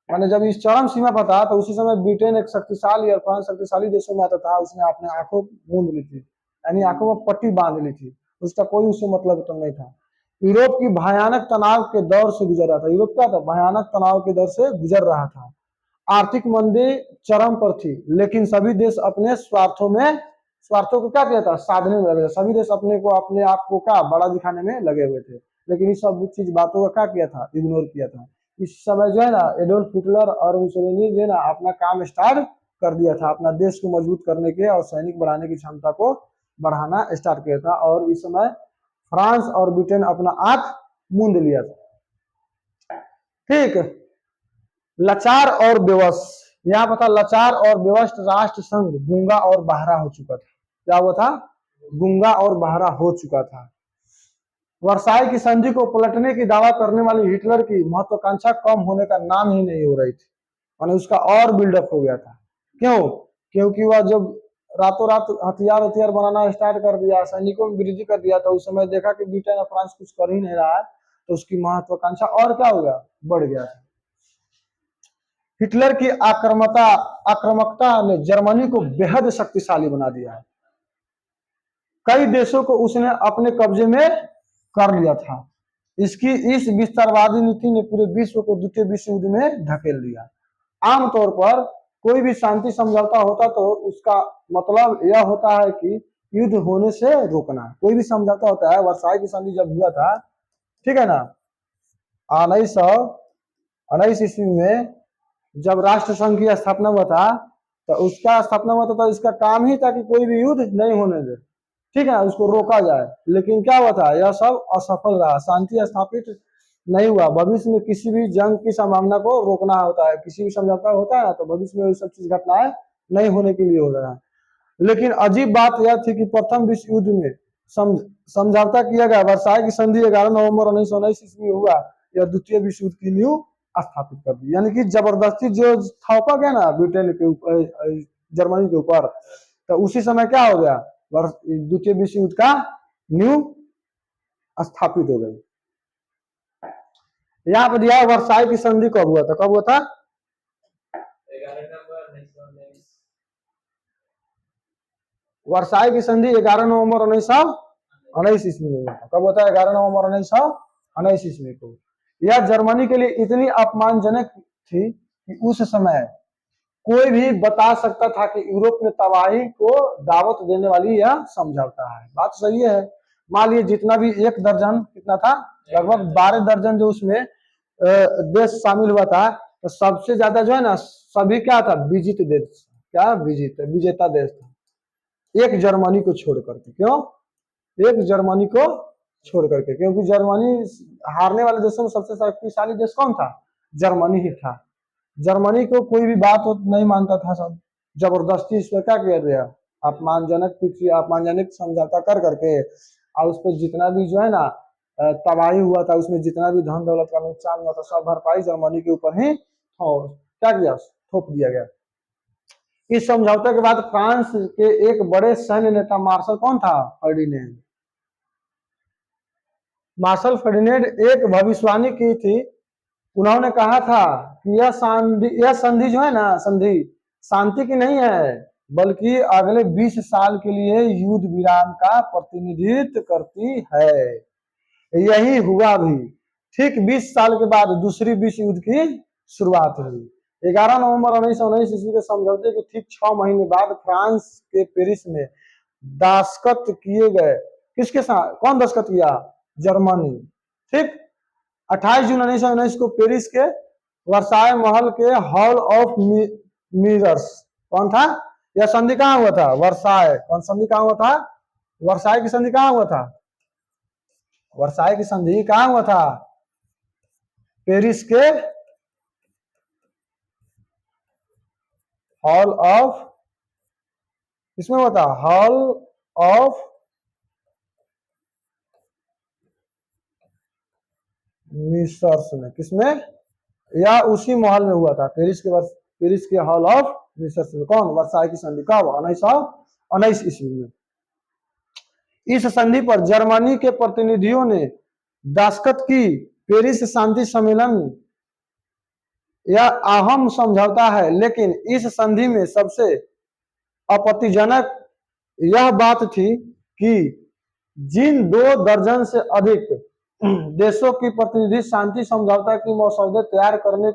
माने जब इस चरम सीमा पर था, तो उसी समय ब्रिटेन एक शक्तिशाली और फ्रांस शक्तिशाली देशों में आता था। उसने अपने आंखों मूंद ली थी, यानी आंखों में पट्टी बांध ली थी। उसका कोई उससे मतलब तो नहीं था। यूरोप की भयानक तनाव के दौर से गुजर रहा था। यूरोप क्या था? भयानक तनाव के दौर से गुजर रहा था। आर्थिक मंदी चरम पर थी, लेकिन सभी देश अपने स्वार्थों को क्या किया था? साधने में लगे थे। सभी देश अपने आप को क्या बड़ा दिखाने में लगे हुए थे। लेकिन इस सब चीज बातों का क्या किया था? इग्नोर किया था। इस समय जो है ना एडोल्फ हिटलर और मुसोलिनी जो है ना अपना काम स्टार्ट कर दिया था, अपना देश को मजबूत करने के और सैनिक बढ़ाने की क्षमता को बढ़ाना स्टार्ट किया था। और इस समय फ्रांस और ब्रिटेन अपना आंख मूंद लिया था। ठीक, लाचार और बेवश, यहाँ पर था लाचार और बेवश राष्ट्र संघ गूंगा और बहरा हो चुका था। क्या हुआ था? गूंगा और बहरा हो चुका था। वर्साई की संधि को पलटने की दावा करने वाली हिटलर की महत्वाकांक्षा कम होने का नाम ही नहीं हो रही थी, माने उसका और बिल्डअप हो गया था। क्यों? क्योंकि वह जब रातों रात हथियार बनाना स्टार्ट कर दिया, सैनिकों में वृद्धि कर दिया, तो उस समय देखा कि ब्रिटेन और फ्रांस कुछ कर ही नहीं रहा है, तो उसकी महत्वाकांक्षा और क्या हो गया? बढ़ गया। हिटलर की आक्रामकता ने जर्मनी को बेहद शक्तिशाली बना दिया है। कई देशों को उसने अपने कब्जे में कर लिया था। इसकी इस विस्तारवादी नीति ने पूरे विश्व को द्वितीय विश्व युद्ध में धकेल दिया। आमतौर पर कोई भी शांति समझौता होता तो उसका मतलब यह होता है कि युद्ध होने से रोकना। कोई भी समझौता होता है, वर्साई की संधि जब हुआ था, ठीक है ना, 1919 ईस्वी में जब राष्ट्र संघ की स्थापना हुआ था, तो उसका स्थापना हुआ था, तो इसका काम ही था कि कोई भी युद्ध नहीं होने दे, ठीक है, उसको रोका जाए। लेकिन क्या हुआ था? यह सब असफल रहा, शांति स्थापित नहीं हुआ। भविष्य में किसी भी जंग की संभावना को रोकना होता है, किसी भी समझौता होता है ना, तो भविष्य में सब चीज घटनाएं नहीं होने के लिए हो रहा है। लेकिन अजीब बात यह थी कि प्रथम विश्व युद्ध में समझौता किया गया। वर्साई की संधि 11 नवंबर 1919 ईस्वी हुआ। यह द्वितीय विश्व युद्ध की नींव स्थापित कर दी, यानी कि जबरदस्ती जो थोपा गया ना ब्रिटेन के ऊपर, जर्मनी के ऊपर, तो उसी समय क्या हो गया? द्वितीय विश्व युद्ध का नींव स्थापित हो गई। यहाँ पर दिया वर्साई की संधि कब हुआ था? कब हुआ था? वर्साई की संधि 11 नवंबर 1919 ईस्वी में हुआ था। कब होता है? 11 नवंबर 1919 ईस्वी को। यह जर्मनी के लिए इतनी अपमानजनक थी कि उस समय कोई भी बता सकता था कि यूरोप में तबाही को दावत देने वाली यह समझौता है। बात सही है। मान लीजिए जितना भी 1 दर्जन, कितना था? लगभग 12 दर्जन जो उसमें देश शामिल हुआ था, तो सबसे ज्यादा जो है ना सभी क्या था? विजित देश। क्या? विजेता देश था, एक जर्मनी को छोड़ करके। क्यों? एक जर्मनी को छोड़ करके, क्योंकि जर्मनी हारने वाले देशों में सबसे शक्तिशाली देश कौन था? जर्मनी ही था। जर्मनी को कोई भी बात नहीं मानता था, सब जबरदस्ती इस पर क्या किया गया? अपमानजनक समझौता कर करके, और उस पर जितना भी जो है ना तबाही हुआ था, उसमें जितना भी धन दौलत का नुकसान हुआ था, सब भरपाई जर्मनी के ऊपर ही क्या किया? थोप दिया गया। इस समझौते के बाद फ्रांस के एक बड़े सैन्य नेता मार्शल कौन था? फर्डिनेंड। मार्शल फर्डिनेंड एक भविष्यवाणी की थी। उन्होंने कहा था कि यह संधि जो है ना, संधि शांति की नहीं है, बल्कि अगले 20 साल के लिए युद्ध विराम का प्रतिनिधित्व करती है। यही हुआ भी। ठीक 20 साल के बाद दूसरी विश्व युद्ध की शुरुआत हुई। 11 नवंबर 1919 ईस्वी के समझौते के ठीक 6 महीने बाद फ्रांस के पेरिस में दस्तखत किए गए। किसके साथ, कौन दस्तखत किया? जर्मनी। ठीक। 28 जून 1919 को पेरिस के वर्साय महल के हॉल ऑफ मिरर्स, कौन था? यह संधि कहां हुआ था? वर्साय। कौन संधि कहां हुआ था? वर्साय की संधि कहां हुआ था? वर्साय की संधि कहां हुआ था? पेरिस के हॉल ऑफ, किसमें हुआ था? हॉल ऑफ मिसर्स में। किसमें? या उसी महल में हुआ था, पेरिस के हॉल ऑफ मिसर्स में। कौन? वर्साय की संधि कब? 1919 ईस्वी में। इस संधि पर जर्मनी के प्रतिनिधियों ने दस्तखत की। पेरिस शांति सम्मेलन यह अहम समझौता है, लेकिन इस संधि में सबसे आपत्तिजनक यह बात थी कि जिन 2 दर्जन से अधिक देशों की प्रतिनिधि शांति समझौता की मसौदे तैयार करने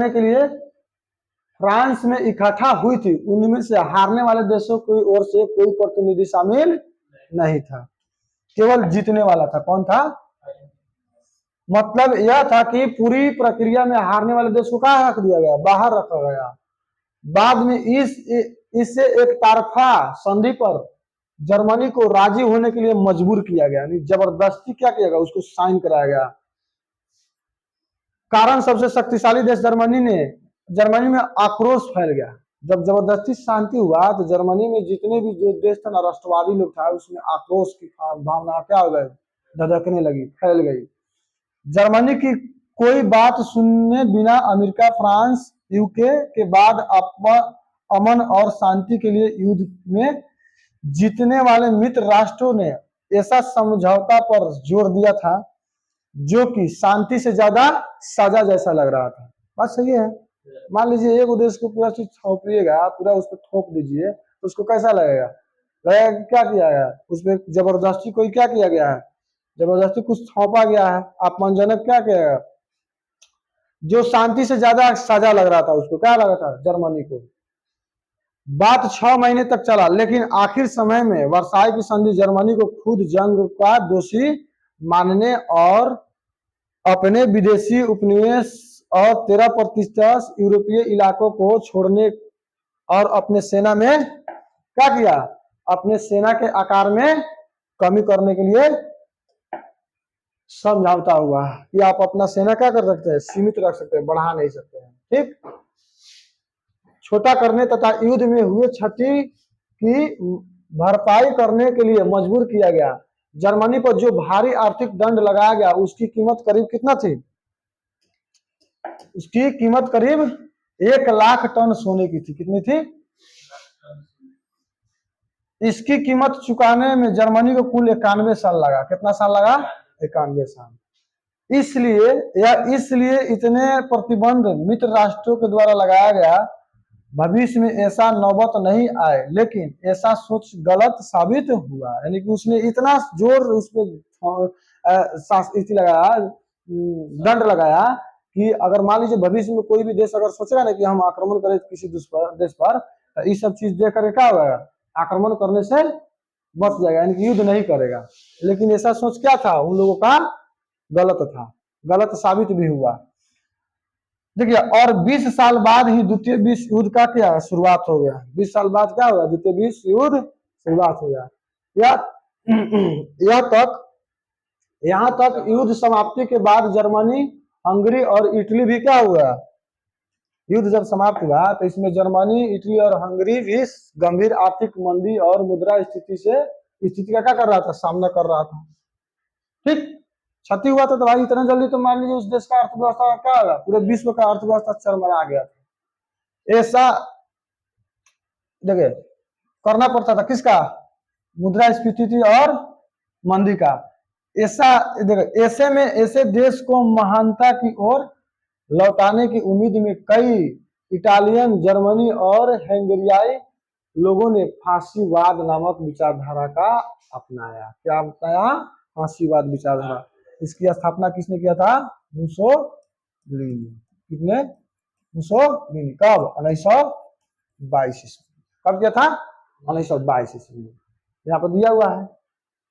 के लिए फ्रांस में इकट्ठा हुई थी, उनमें से हारने वाले देशों की ओर से कोई प्रतिनिधि शामिल नहीं था, केवल जीतने वाला था। कौन था? मतलब यह था कि पूरी प्रक्रिया में हारने वाले देश को कहाँ रख दिया गया? बाहर रखा गया। बाद में इससे एक तरफा संधि पर जर्मनी को राजी होने के लिए मजबूर किया गया, यानी जबरदस्ती क्या किया गया? उसको साइन कराया गया। कारण सबसे शक्तिशाली देश जर्मनी में आक्रोश फैल गया। जब जबरदस्ती शांति हुआ तो जर्मनी में जितने भी जो देश थे ना, राष्ट्रवादी लोग था, उसमें आक्रोश की भावना क्या हो गई? धधकने लगी, फैल गई। जर्मनी की कोई बात सुनने बिना अमेरिका, फ्रांस, यूके के बाद अमन और शांति के लिए युद्ध में जीतने वाले मित्र राष्ट्रों ने ऐसा समझौता पर जोर दिया था जो कि शांति से ज्यादा सजा जैसा लग रहा था। बात सही है। मान लीजिए एक देश को पूरा चीज थोपिएगा, पूरा उस पर थोप दीजिए, तो उसको कैसा लगेगा? क्या किया गया उस पर? जबरदस्ती कोई क्या किया गया है? जबरदस्ती कुछ थोपा गया है, अपमानजनक क्या किया गया? जो शांति से ज्यादा सजा लग रहा था उसको क्या लगा था? जर्मनी को। बात 6 महीने तक चला, लेकिन आखिर समय में वर्साई की संधि जर्मनी को खुद जंग का दोषी मानने और अपने विदेशी उपनिवेश और 13% यूरोपीय इलाकों को छोड़ने और अपने सेना में क्या किया? अपने सेना के आकार में कमी करने के लिए समझौता हुआ कि आप अपना सेना क्या कर सकते हैं? सीमित रख सकते हैं, बढ़ा नहीं सकते हैं। ठीक। छोटा करने तथा युद्ध में हुए क्षति की भरपाई करने के लिए मजबूर किया गया। जर्मनी पर जो भारी आर्थिक दंड लगाया गया उसकी कीमत करीब कितना थी? उसकी कीमत करीब 1 लाख टन सोने की थी। कितनी थी? इसकी कीमत चुकाने में जर्मनी को कुल 91 साल लगा। कितना साल लगा? 91 साल। इसलिए इतने प्रतिबंध मित्र राष्ट्रों के द्वारा लगाया गया। भविष्य में ऐसा नौबत नहीं आए, लेकिन ऐसा सोच गलत साबित हुआ। यानी कि उसने इतना जोर उस पर लगाया, दंड लगाया कि अगर मान लीजिए भविष्य में कोई भी देश अगर सोचेगा ना कि हम आक्रमण करें किसी देश पर, तो ये सब चीज देख कर क्या होगा? आक्रमण करने से बच जाएगा, यानी कि युद्ध नहीं करेगा। लेकिन ऐसा सोच क्या था उन लोगों का? गलत था, गलत साबित भी हुआ। देखिए, और 20 साल बाद ही द्वितीय विश्व युद्ध का क्या शुरुआत हो गया? 20 साल बाद क्या हुआ? द्वितीय विश्व युद्ध शुरुआत हो गया। यहाँ तक युद्ध समाप्ति के बाद जर्मनी, हंगरी और इटली भी क्या हुआ? युद्ध जब समाप्त हुआ तो इसमें जर्मनी, इटली और हंगरी भी गंभीर आर्थिक मंदी और मुद्रा स्थिति का क्या कर रहा था? सामना कर रहा था। ठीक। क्षति हुआ था तो भाई इतना जल्दी तो मान लीजिए उस देश का अर्थव्यवस्था क्या होगा? पूरे विश्व का अर्थव्यवस्था चरमरा गया था। ऐसा देखिए करना पड़ता था किसका? मुद्रास्फीति और मंदी का। ऐसा देखिए, ऐसे में ऐसे देश को महानता की ओर लौटाने की उम्मीद में कई इटालियन, जर्मनी और हंगेरियाई लोगों ने फांसीवाद नामक विचारधारा का अपनाया। क्या अपनाया? फांसीवाद विचारधारा। इसकी स्थापना किसने किया था? कितने? मुसोलिनी। कब? 1922 ईस्वी। कब किया था? 1922 ईस्वी में। यहाँ पर दिया हुआ है।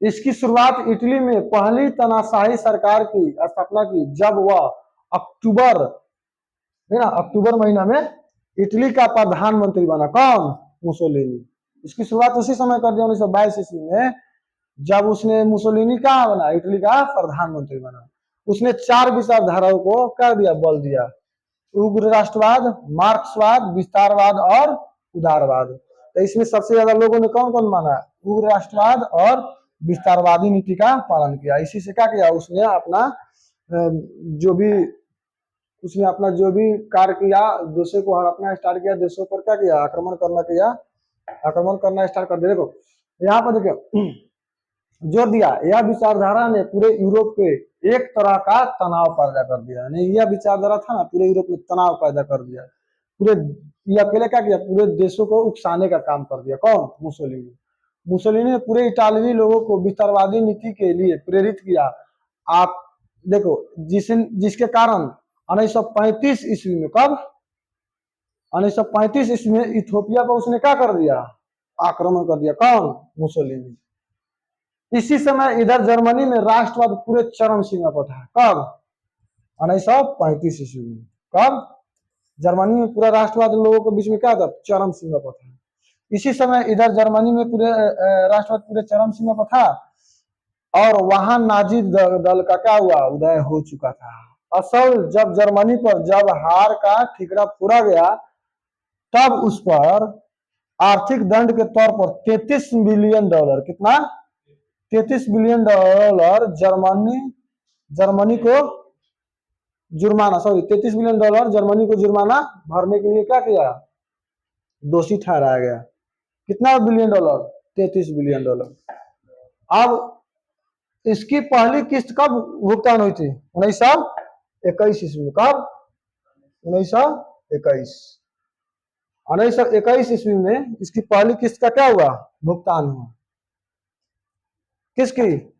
इसकी शुरुआत इटली में पहली तानाशाही सरकार की स्थापना की जब वह अक्टूबर, है ना, अक्टूबर महीना में इटली का प्रधानमंत्री बना। कौन? मुसोलिनी। इसकी शुरुआत उसी समय कर दिया 1922 ईस्वी में, जब उसने मुसोलिनी कहाँ बना? इटली का प्रधानमंत्री बना। उसने 4 विचारधाराओं को कर दिया, बल दिया। उग्र राष्ट्रवाद, मार्क्सवाद, विस्तारवाद और उदारवाद। तो इसमें सबसे ज्यादा लोगों ने कौन कौन माना? उग्र राष्ट्रवाद और विस्तारवादी नीति का पालन किया। इसी से क्या किया? उसने अपना जो भी कार्य किया, देशों को हड़पना स्टार्ट किया, देशों पर क्या किया? आक्रमण करना स्टार्ट कर दिया। देखो यहाँ पर देखो जोर दिया, यह विचारधारा ने पूरे यूरोप पे एक तरह का तनाव पैदा कर दिया। नहीं, यह विचारधारा था ना, पूरे यूरोप में तनाव पैदा कर दिया। पूरे ये अकेले क्या किया? पूरे देशों को उकसाने का काम कर दिया। कौन? मुसोलिनी। मुसोलिनी ने पूरे इटालवी लोगों को विस्तारवादी नीति के लिए प्रेरित किया। आप देखो जिसके कारण 1935 ईस्वी में, कब? 1935 ईस्वी में इथियोपिया पर उसने क्या कर दिया? आक्रमण कर दिया। कौन? मुसोलिनी। इसी समय इधर जर्मनी में राष्ट्रवाद पूरे चरम सीमा पर था। कब? 1935 ईस्वी में। कब? जर्मनी में पूरा राष्ट्रवाद लोगों के बीच में क्या था? चरम सीमा पर था। इसी समय इधर जर्मनी में पूरे राष्ट्रवाद पूरे चरम सीमा पर था और वहां नाजी दल का क्या हुआ? उदय हो चुका था। असल जब जर्मनी पर जब हार का ठिकरा फोड़ा गया, तब उस पर आर्थिक दंड के तौर पर $33 बिलियन, कितना? $33 बिलियन जर्मनी को जुर्माना, $33 बिलियन जर्मनी को जुर्माना भरने के लिए क्या किया? दोषी ठहराया गया। कितना बिलियन डॉलर? $33 बिलियन। अब इसकी पहली किस्त कब भुगतान हुई थी? 1921 ईस्वी में। कब? 1921 ईस्वी में इसकी पहली किस्त का क्या हुआ? भुगतान हुआ। किसकी?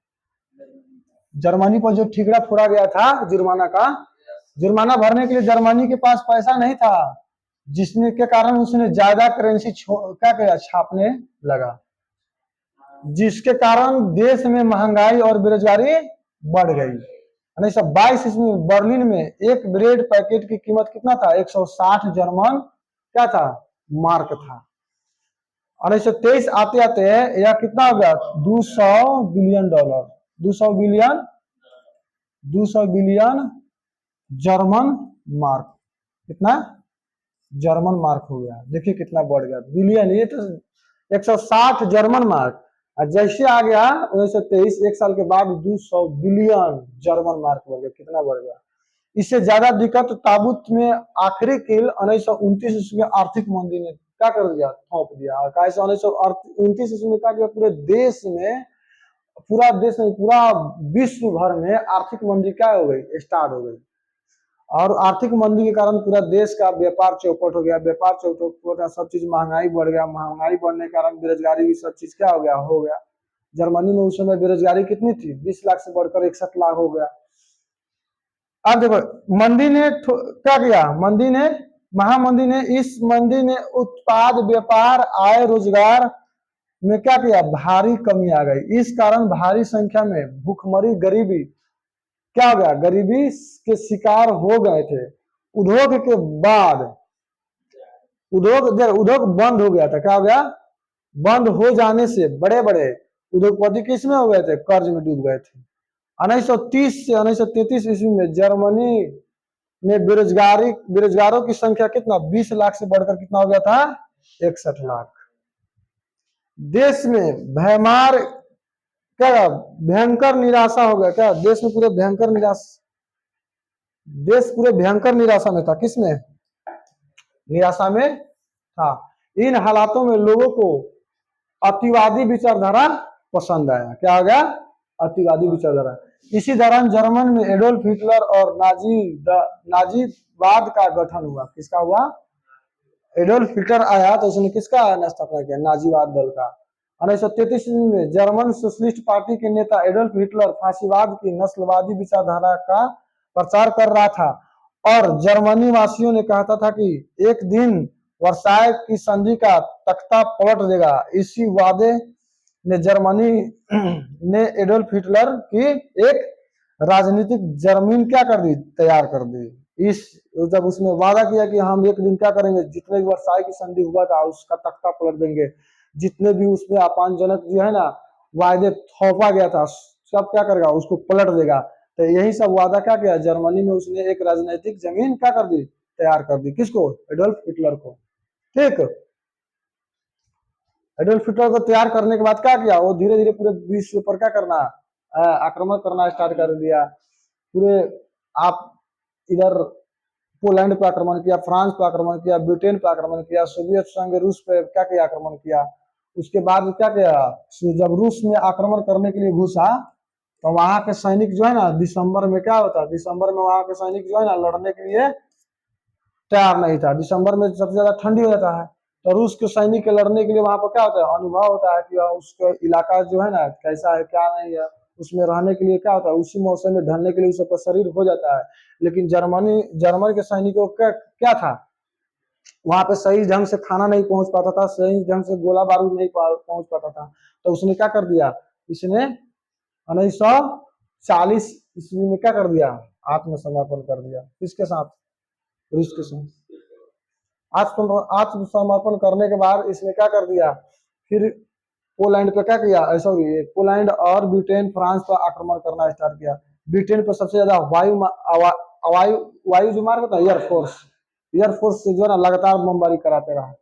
जर्मनी पर जो ठिकरा फोड़ा गया था जुर्माना का, जुर्माना भरने के लिए जर्मनी के पास पैसा नहीं था, जिसने के कारण उसने ज्यादा करेंसी क्या किया? छापने लगा, जिसके कारण देश में महंगाई और बेरोजगारी बढ़ गई। 1922 ईस्वी में बर्लिन में एक ब्रेड पैकेट की कीमत कितना था? 160 जर्मन क्या था? मार्क था। 1923 आते आते यह कितना हो गया? $200 बिलियन। 200 billion German mark. कितना? जर्मन मार्क हो गया। देखिए कितना बढ़ गया, बिलियन। ये तो 160 जर्मन मार्क, और जैसे आ गया 1923, एक साल के बाद 200 बिलियन जर्मन मार्क बढ़ गया। कितना बढ़ गया? इससे ज्यादा दिक्कत ताबूत में आखिरी किल 1929 ईस्वी में आर्थिक मंदी ने क्या कर दिया? थोप दिया। और 1929 ईस्वी में क्या किया? पूरा देश में पूरा विश्व भर में आर्थिक मंदी क्या हो गई? स्टार्ट हो गई। और आर्थिक मंदी के कारण पूरा देश का व्यापार चौपट हो गया। व्यापार चौपट, सब चीज महंगाई बढ़ गया। महंगाई बढ़ने के कारण बेरोजगारी भी, सब चीज क्या हो गया। जर्मनी में उस समय बेरोजगारी कितनी थी? 20 लाख से बढ़कर 61 लाख हो गया। अब देखो मंदी ने क्या किया? महामंदी ने उत्पाद, व्यापार, आय, रोजगार में क्या किया? भारी कमी आ गई। इस कारण भारी संख्या में भूखमरी, गरीबी क्या हो गया? गरीबी के शिकार हो गए थे। उद्योग के बाद उद्योग बंद हो गया था। क्या हो गया? बंद हो जाने से बड़े बड़े उद्योगपति किसमें हो गए थे? कर्ज में डूब गए थे। 1930 से 1933 ईस्वी में जर्मनी में बेरोजगारों की संख्या कितना? 20 लाख से बढ़कर कितना हो गया था? 61 लाख। देश में भयंकर निराशा हो गया। क्या देश पूरे भयंकर निराशा में था। किसमें? निराशा में था। इन हालातों में लोगों को अतिवादी विचारधारा पसंद आया। क्या हो गया? अतिवादी विचारधारा। इसी दौरान जर्मन में एडोल्फ हिटलर और नाजीवाद का गठन हुआ। किसका हुआ? एडोल्फ हिटलर आया तो उसने किसका स्थापना किया? नाजीवाद दल का। 1933 में जर्मन सोशलिस्ट पार्टी के नेता एडोल्फ हिटलर फांसीवाद की नस्लवादी विचारधारा का प्रचार कर रहा था और जर्मनी वासियों ने कहता था कि एक दिन वर्साय की संधि का तख्ता पलट देगा। इसी वादे ने जर्मनी ने एडोल्फ हिटलर की एक राजनीतिक जमीन क्या कर दी, तैयार कर दी। इस जब उसने वादा किया कि हम एक दिन क्या करेंगे, जितने भी वर्साय की संधि हुआ था उसका तख्ता पलट देंगे, जितने भी उसमें अपमानजनक जो है ना वायदे थोपा गया था सब क्या करेगा, उसको पलट देगा। तो यही सब वादा क्या किया जर्मनी में, उसने एक राजनीतिक जमीन क्या कर दी, तैयार कर दी। किसको, एडोल्फ हिटलर को। ठीक, एडोल्फ हिटलर को तैयार करने के बाद क्या किया, वो धीरे धीरे पूरे विश्व पर क्या करना, आक्रमण करना स्टार्ट कर दिया। पूरे आप इधर पोलैंड पे आक्रमण किया, फ्रांस पे आक्रमण किया, ब्रिटेन पे आक्रमण किया, सोवियत संघ रूस पे क्या किया, आक्रमण किया। उसके बाद क्या किया, जब रूस में आक्रमण करने के लिए घुसा तो वहां के सैनिक जो है ना दिसंबर में क्या होता, दिसंबर में वहां के सैनिक जो है ना लड़ने के लिए तैयार नहीं था। दिसंबर में सबसे ज्यादा ठंडी हो जाता है, तो रूस के सैनिक के लड़ने के लिए वहां पर क्या होता है, अनुभव होता है कि उसका इलाका जो है ना कैसा है क्या नहीं है, उसमें रहने के लिए क्या होता है, उसी मौसम में ढलने के लिए सबका शरीर हो जाता है। लेकिन जर्मन के सैनिकों का क्या था, वहां पे सही ढंग से खाना नहीं पहुंच पाता था, सही ढंग से गोला बारूद नहीं पहुंच पाता था। तो उसने क्या कर दिया, इसने 1940 ईस्वी में क्या कर दिया, आत्मसमर्पण कर दिया। किसके साथ, रूस के साथ। आत्मसमर्पण करने के बाद इसने क्या कर दिया, फिर पोलैंड पे क्या किया, सॉरी पोलैंड और ब्रिटेन फ्रांस पर आक्रमण करना स्टार्ट किया। ब्रिटेन पर सबसे ज्यादा वायु वायु जो मार्ग होता है, एयरफोर्स से जो है ना लगातार बमबारी कराते रहा।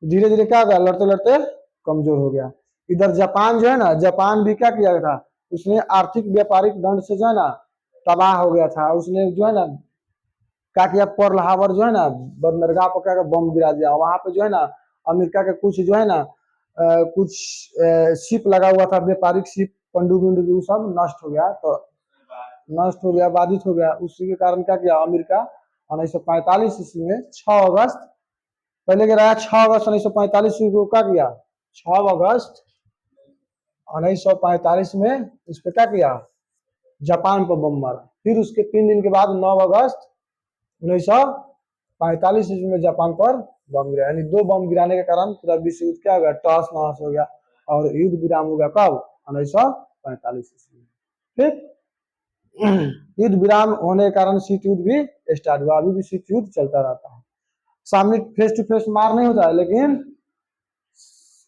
धीरे धीरे क्या हो गया, लड़ते लड़ते कमजोर हो गया। इधर जापान जो है ना, जापान भी क्या किया था, उसने आर्थिक व्यापारिक दंड से जो है ना तबाह हो गया था। उसने जो है ना क्या किया, पर्ल हार्बर जो है ना बंदरगाह पर क्या बम गिरा दिया। वहां पे जो है ना अमेरिका के कुछ जो है ना कुछ शिप लगा हुआ था, व्यापारिक शिप, पनडुब्बी उनडुब्बी सब नष्ट हो गया। तो नष्ट हो गया, बाधित हो गया। उसी के कारण क्या किया अमेरिका 1945 ईस्वी में 6 अगस्त, पहले गिराया 6 अगस्त 1945 ईस्वी को, क्या किया 6 अगस्त 1945 में उस पर क्या किया, जापान पर बम मारा। फिर उसके 3 दिन के बाद 9 अगस्त 1945 ईस्वी में जापान पर बम गिरा। यानी 2 बम गिराने के कारण पूरा विश्व युद्ध क्या हो गया, टॉस नॉस हो गया और युद्ध विराम हो गया। कब, 1945 ईस्वी में। ठीक, युद्ध विराम होने के कारण शीत युद्ध भी स्टार्ट हुआ। अभी भी शीत युद्ध चलता रहता है। सामने फेस टू फेस मार नहीं होता है, लेकिन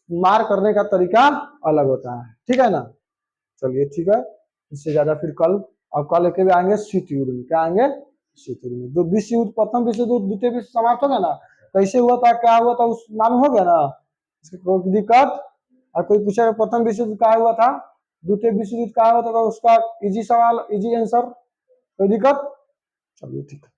मार करने का तरीका अलग होता है। ठीक है ना, चलिए ठीक है, इससे ज्यादा फिर कल, और कल के भी आएंगे शीत युद्ध में। क्या आएंगे, शीत युद्ध में। जो विश्व युद्ध, प्रथम विश्व युद्ध, द्वितीय विश्व समाप्त हो गया ना, कैसे हुआ था क्या हुआ था उस मालूम हो गया ना, कोई दिक्कत। और कोई पूछा प्रथम विश्व युद्ध क्या हुआ था, द्वितीय विश्व युद्ध क्या हुआ था, उसका इजी सवाल, इजी आंसर, कोई दिक्कत। चलिए ठीक है।